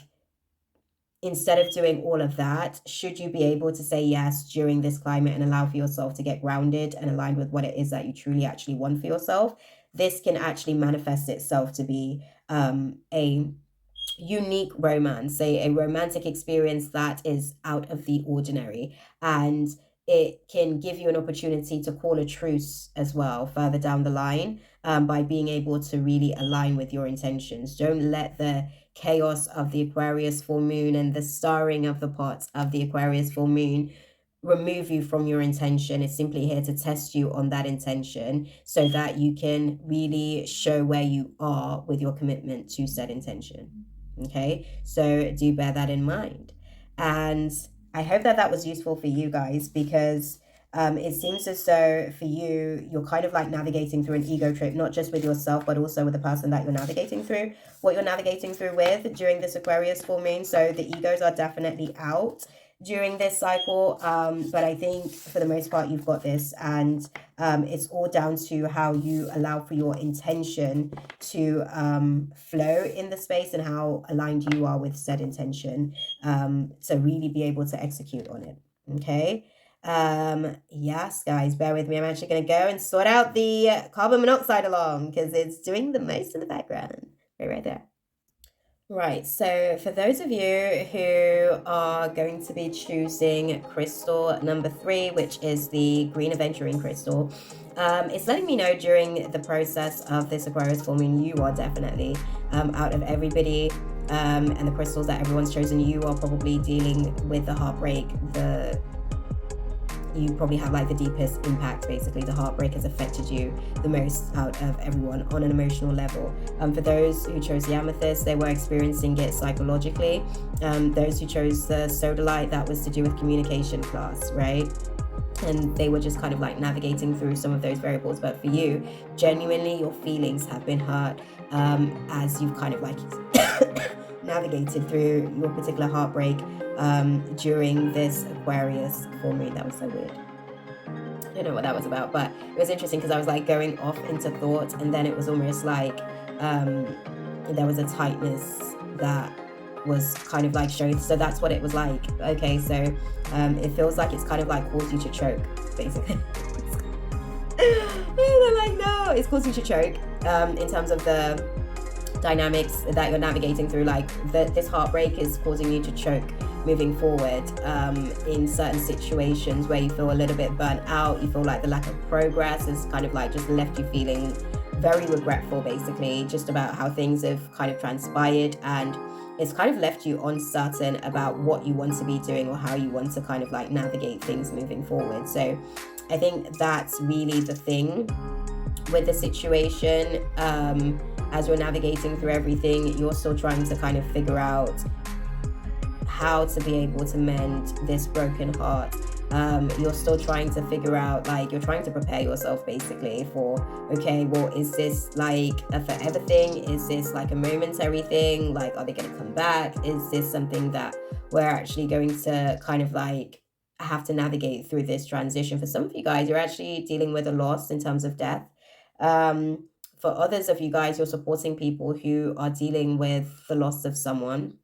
instead of doing all of that, should you be able to say yes during this climate and allow for yourself to get grounded and aligned with what it is that you truly actually want for yourself, this can actually manifest itself to be a unique romance, a romantic experience that is out of the ordinary. And it can give you an opportunity to call a truce as well further down the line, by being able to really align with your intentions. Don't let the chaos of the Aquarius full moon and the starring of the pots of the Aquarius full moon remove you from your intention. It's simply here to test you on that intention so that you can really show where you are with your commitment to said intention. Okay, so do bear that in mind. And I hope that that was useful for you guys, because it seems as though for you, you're kind of like navigating through an ego trip, not just with yourself, but also with the person that you're navigating through, what you're navigating through with during this Aquarius full moon. So the egos are definitely out during this cycle. But I think for the most part, you've got this, and it's all down to how you allow for your intention to flow in the space and how aligned you are with said intention, to really be able to execute on it. Okay. Yes, guys, bear with me. I'm actually going to go and sort out the carbon monoxide alarm because it's doing the most in the background. Right there. Right, so for those of you who are going to be choosing crystal number 3, which is the green aventurine crystal, it's letting me know during the process of this Aquarius full moon, you are definitely, out of everybody, and the crystals that everyone's chosen, you are probably dealing with the heartbreak, you probably have like the deepest impact. Basically, the heartbreak has affected you the most out of everyone on an emotional level. For those who chose the Amethyst, they were experiencing it psychologically. Those who chose the Sodalite, that was to do with communication class, right? And they were just kind of like navigating through some of those variables. But for you, genuinely, your feelings have been hurt, as you've kind of like navigated through your particular heartbreak during this Aquarius full moon. That was so weird. I don't know what that was about, but it was interesting because I was like going off into thought, and then it was almost like there was a tightness that was kind of like showing. So that's what it was like. Okay, so it feels like it's kind of like caused you to choke, basically. They're like, no, it's caused you to choke in terms of the dynamics that you're navigating through. Like this heartbreak is causing you to choke moving forward in certain situations where you feel a little bit burnt out. You feel like the lack of progress has kind of like just left you feeling very regretful, basically, just about how things have kind of transpired, and it's kind of left you uncertain about what you want to be doing or how you want to kind of like navigate things moving forward. So I think that's really the thing with the situation. As you're navigating through everything, you're still trying to kind of figure out how to be able to mend this broken heart. You're still trying to figure out, like, you're trying to prepare yourself basically for, okay, well, is this like a forever thing? Is this like a momentary thing? Like, are they going to come back? Is this something that we're actually going to kind of like have to navigate through this transition? For some of you guys, you're actually dealing with a loss in terms of death. For others of you guys, you're supporting people who are dealing with the loss of someone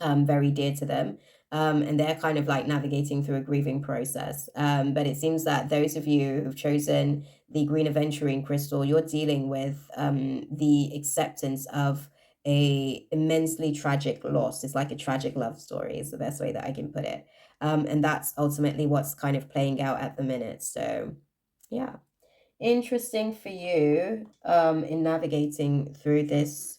very dear to them, and they're kind of like navigating through a grieving process. But it seems that those of you who've chosen the green aventurine crystal, you're dealing with the acceptance of a immensely tragic loss. It's like a tragic love story is the best way that I can put it, and that's ultimately what's kind of playing out at the minute. So yeah, interesting for you in navigating through this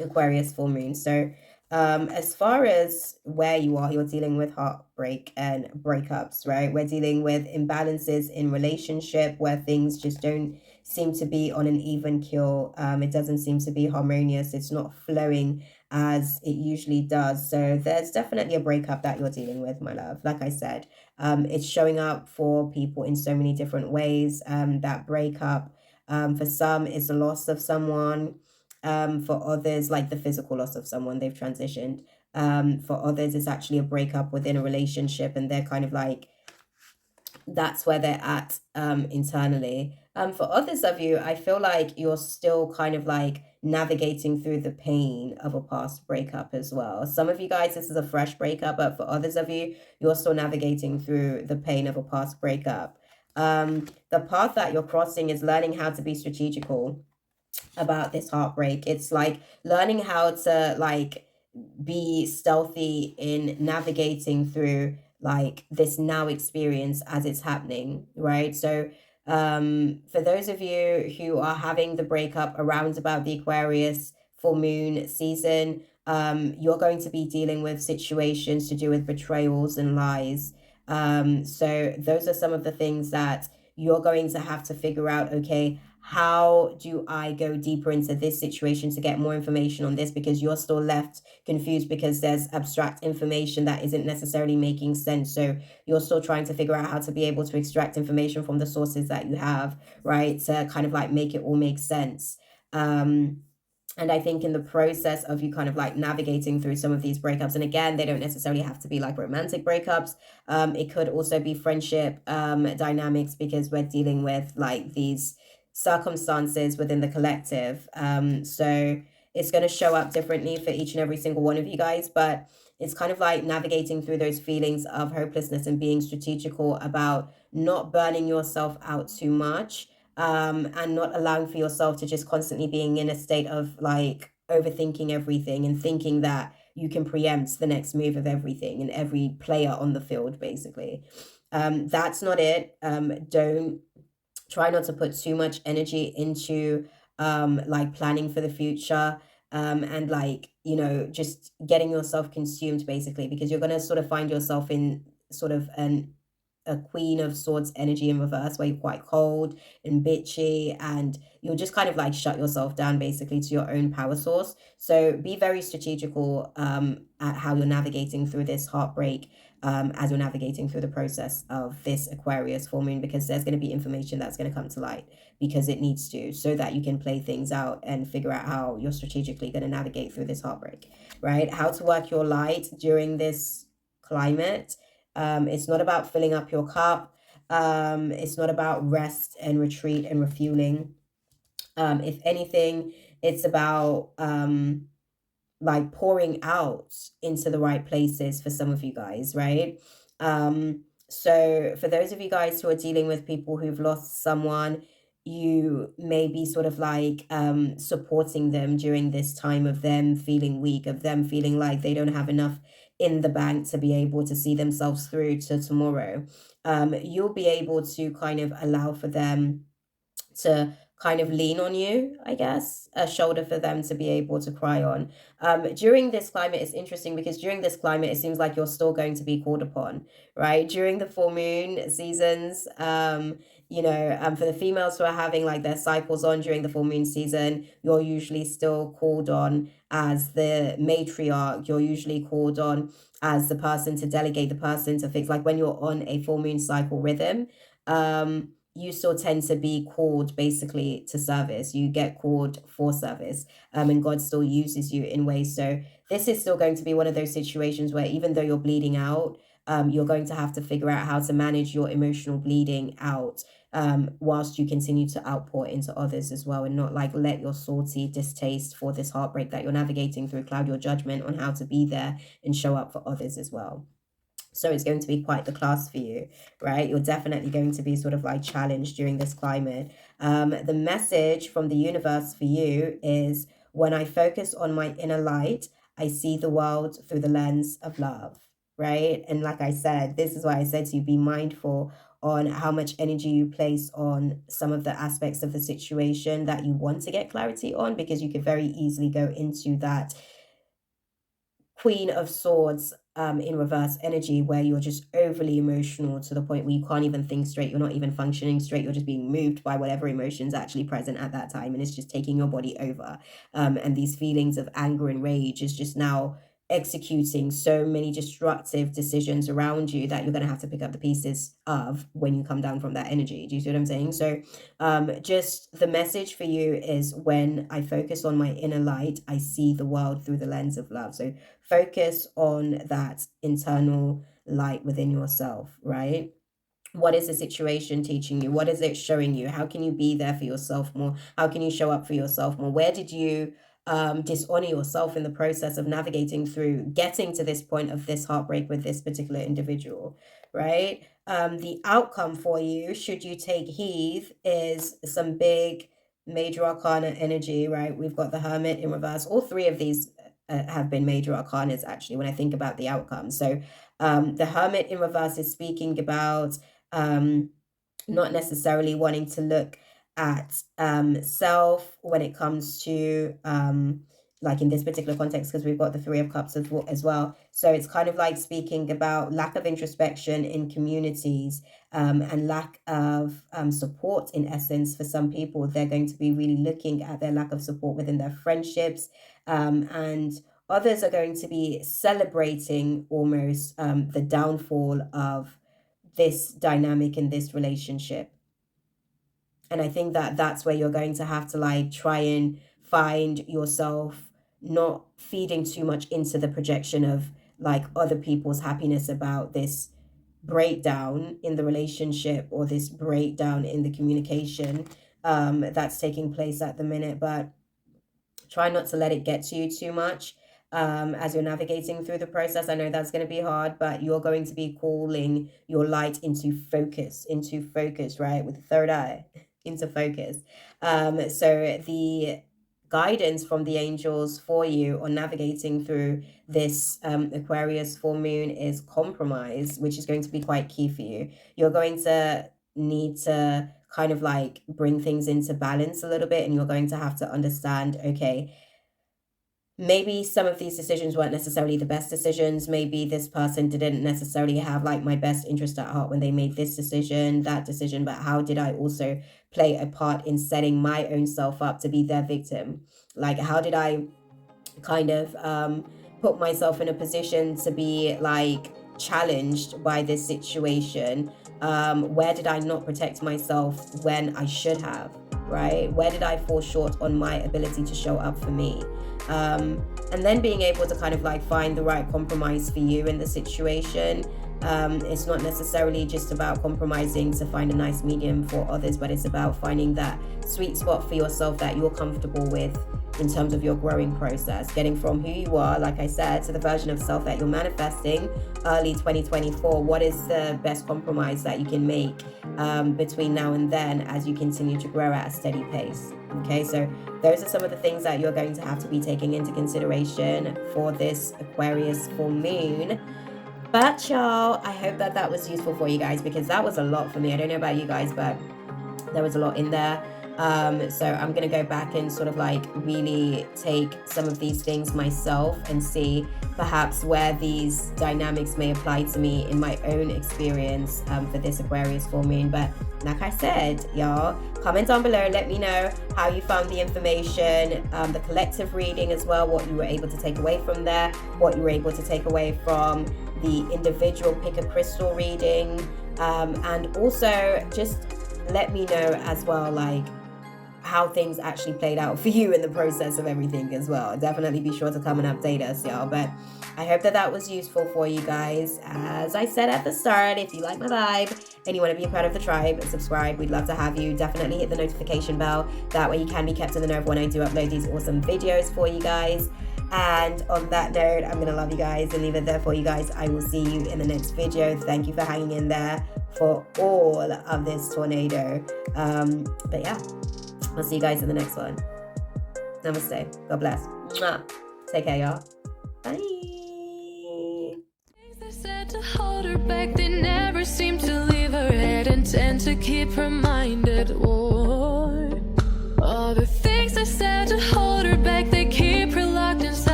Aquarius full moon. So As far as where you are, you're dealing with heartbreak and breakups, right? We're dealing with imbalances in relationship where things just don't seem to be on an even keel. It doesn't seem to be harmonious. It's not flowing as it usually does. So there's definitely a breakup that you're dealing with, my love. Like I said, it's showing up for people in so many different ways. That breakup, for some, is the loss of someone. For others, like the physical loss of someone, they've transitioned. For others, it's actually a breakup within a relationship, and they're kind of like, that's where they're at internally. For others of you, I feel like you're still kind of like navigating through the pain of a past breakup as well. Some of you guys, this is a fresh breakup, but for others of you, you're still navigating through the pain of a past breakup. The path that you're crossing is learning how to be strategical about this heartbreak. It's like learning how to like be stealthy in navigating through like this now experience as it's happening, right? So for those of you who are having the breakup around about the Aquarius full moon season, you're going to be dealing with situations to do with betrayals and lies. So those are some of the things that you're going to have to figure out. Okay, how do I go deeper into this situation to get more information on this? Because you're still left confused because there's abstract information that isn't necessarily making sense. So you're still trying to figure out how to be able to extract information from the sources that you have, right? To kind of like make it all make sense. And I think in the process of you kind of like navigating through some of these breakups, and again, they don't necessarily have to be like romantic breakups. It could also be friendship dynamics, because we're dealing with like these circumstances within the collective. So it's going to show up differently for each and every single one of you guys, but it's kind of like navigating through those feelings of hopelessness and being strategical about not burning yourself out too much, and not allowing for yourself to just constantly being in a state of like overthinking everything and thinking that you can preempt the next move of everything and every player on the field, basically. That's not it. Don't try not to put too much energy into like planning for the future, and like, you know, just getting yourself consumed, basically, because you're going to sort of find yourself in sort of a Queen of Swords energy in reverse, where you're quite cold and bitchy, and you'll just kind of like shut yourself down basically to your own power source. So be very strategical at how you're navigating through this heartbreak, as you're navigating through the process of this Aquarius full moon, because there's going to be information that's going to come to light, because it needs to, so that you can play things out and figure out how you're strategically going to navigate through this heartbreak, right? How to work your light during this climate. It's not about filling up your cup. It's not about rest and retreat and refueling. If anything, it's about like pouring out into the right places for some of you guys, right? So for those of you guys who are dealing with people who've lost someone, you may be sort of like supporting them during this time of them feeling weak, of them feeling like they don't have enough in the bank to be able to see themselves through to tomorrow. You'll be able to kind of allow for them to kind of lean on you, I guess, a shoulder for them to be able to cry on. During this climate, it's interesting because during this climate, it seems like you're still going to be called upon, right? During the full moon seasons, you know, for the females who are having like their cycles on during the full moon season, you're usually still called on as the matriarch. You're usually called on as the person to delegate, the person to fix, like when you're on a full moon cycle rhythm. You still tend to be called basically to service. You get called for service, and God still uses you in ways. So this is still going to be one of those situations where even though you're bleeding out, you're going to have to figure out how to manage your emotional bleeding out, whilst you continue to outpour into others as well, and not like let your salty distaste for this heartbreak that you're navigating through cloud your judgment on how to be there and show up for others as well. So it's going to be quite the class for you, right? You're definitely going to be sort of like challenged during this climate. The message from the universe for you is, when I focus on my inner light, I see the world through the lens of love, right? And like I said, this is why I said to you, be mindful on how much energy you place on some of the aspects of the situation that you want to get clarity on, because you could very easily go into that Queen of Swords in reverse energy, where you're just overly emotional to the point where you can't even think straight. You're not even functioning straight. You're just being moved by whatever emotion's actually present at that time, and it's just taking your body over. And these feelings of anger and rage is just now executing so many destructive decisions around you that you're going to have to pick up the pieces of when you come down from that energy. Do you see what I'm saying? So just the message for you is, when I focus on my inner light, I see the world through the lens of love. So focus on that internal light within yourself, right? What is the situation teaching you? What is it showing you? How can you be there for yourself more? How can you show up for yourself more? Where did you dishonor yourself in the process of navigating through getting to this point of this heartbreak with this particular individual, right? The outcome for you, should you take heed, is some big major arcana energy, right? We've got the Hermit in reverse. All three of these have been major arcanas, actually, when I think about the outcome. So the Hermit in reverse is speaking about not necessarily wanting to look at self when it comes to like in this particular context, because we've got the Three of Cups as well. So it's kind of like speaking about lack of introspection in communities and lack of support, in essence. For some people, they're going to be really looking at their lack of support within their friendships, and others are going to be celebrating almost the downfall of this dynamic in this relationship. And I think that that's where you're going to have to like try and find yourself not feeding too much into the projection of like other people's happiness about this breakdown in the relationship or this breakdown in the communication that's taking place at the minute. But try not to let it get to you too much as you're navigating through the process. I know that's going to be hard, but you're going to be calling your light into focus, right? With the third eye, into focus. So the guidance from the angels for you on navigating through this Aquarius full moon is compromise, which is going to be quite key for you. You're going to need to kind of like bring things into balance a little bit, and you're going to have to understand, okay, maybe some of these decisions weren't necessarily the best decisions. Maybe this person didn't necessarily have like my best interest at heart when they made this decision, that decision, but how did I also play a part in setting my own self up to be their victim? Like, how did I kind of put myself in a position to be like challenged by this situation? Where did I not protect myself when I should have, right? Where did I fall short on my ability to show up for me? And then being able to kind of like find the right compromise for you in the situation. It's not necessarily just about compromising to find a nice medium for others, but it's about finding that sweet spot for yourself that you're comfortable with in terms of your growing process, getting from who you are, like I said, to the version of self that you're manifesting early 2024. What is the best compromise that you can make between now and then as you continue to grow at a steady pace? Okay, so those are some of the things that you're going to have to be taking into consideration for this Aquarius full moon. But y'all, I hope that that was useful for you guys, because that was a lot for me. I don't know about you guys, but there was a lot in there. So I'm going to go back and sort of like really take some of these things myself and see perhaps where these dynamics may apply to me in my own experience for this Aquarius full moon. But like I said, y'all, comment down below, let me know how you found the information, the collective reading as well, what you were able to take away from there, what you were able to take away from the individual pick a crystal reading, and also just let me know as well, like, how things actually played out for you in the process of everything as well. Definitely be sure to come and update us, y'all. But I hope that that was useful for you guys. As I said at the start, if you like my vibe and you want to be a part of the tribe, subscribe. We'd love to have you. Definitely hit the notification bell. That way you can be kept in the know of when I do upload these awesome videos for you guys. And on that note, I'm going to love you guys and leave it there for you guys. I will see you in the next video. Thank you for hanging in there for all of this tornado. But yeah, I'll see you guys in the next one. Namaste. God bless. Mwah. Take care, y'all. Bye. They said to hold her back, they never seem to leave her head and tend to keep her minded.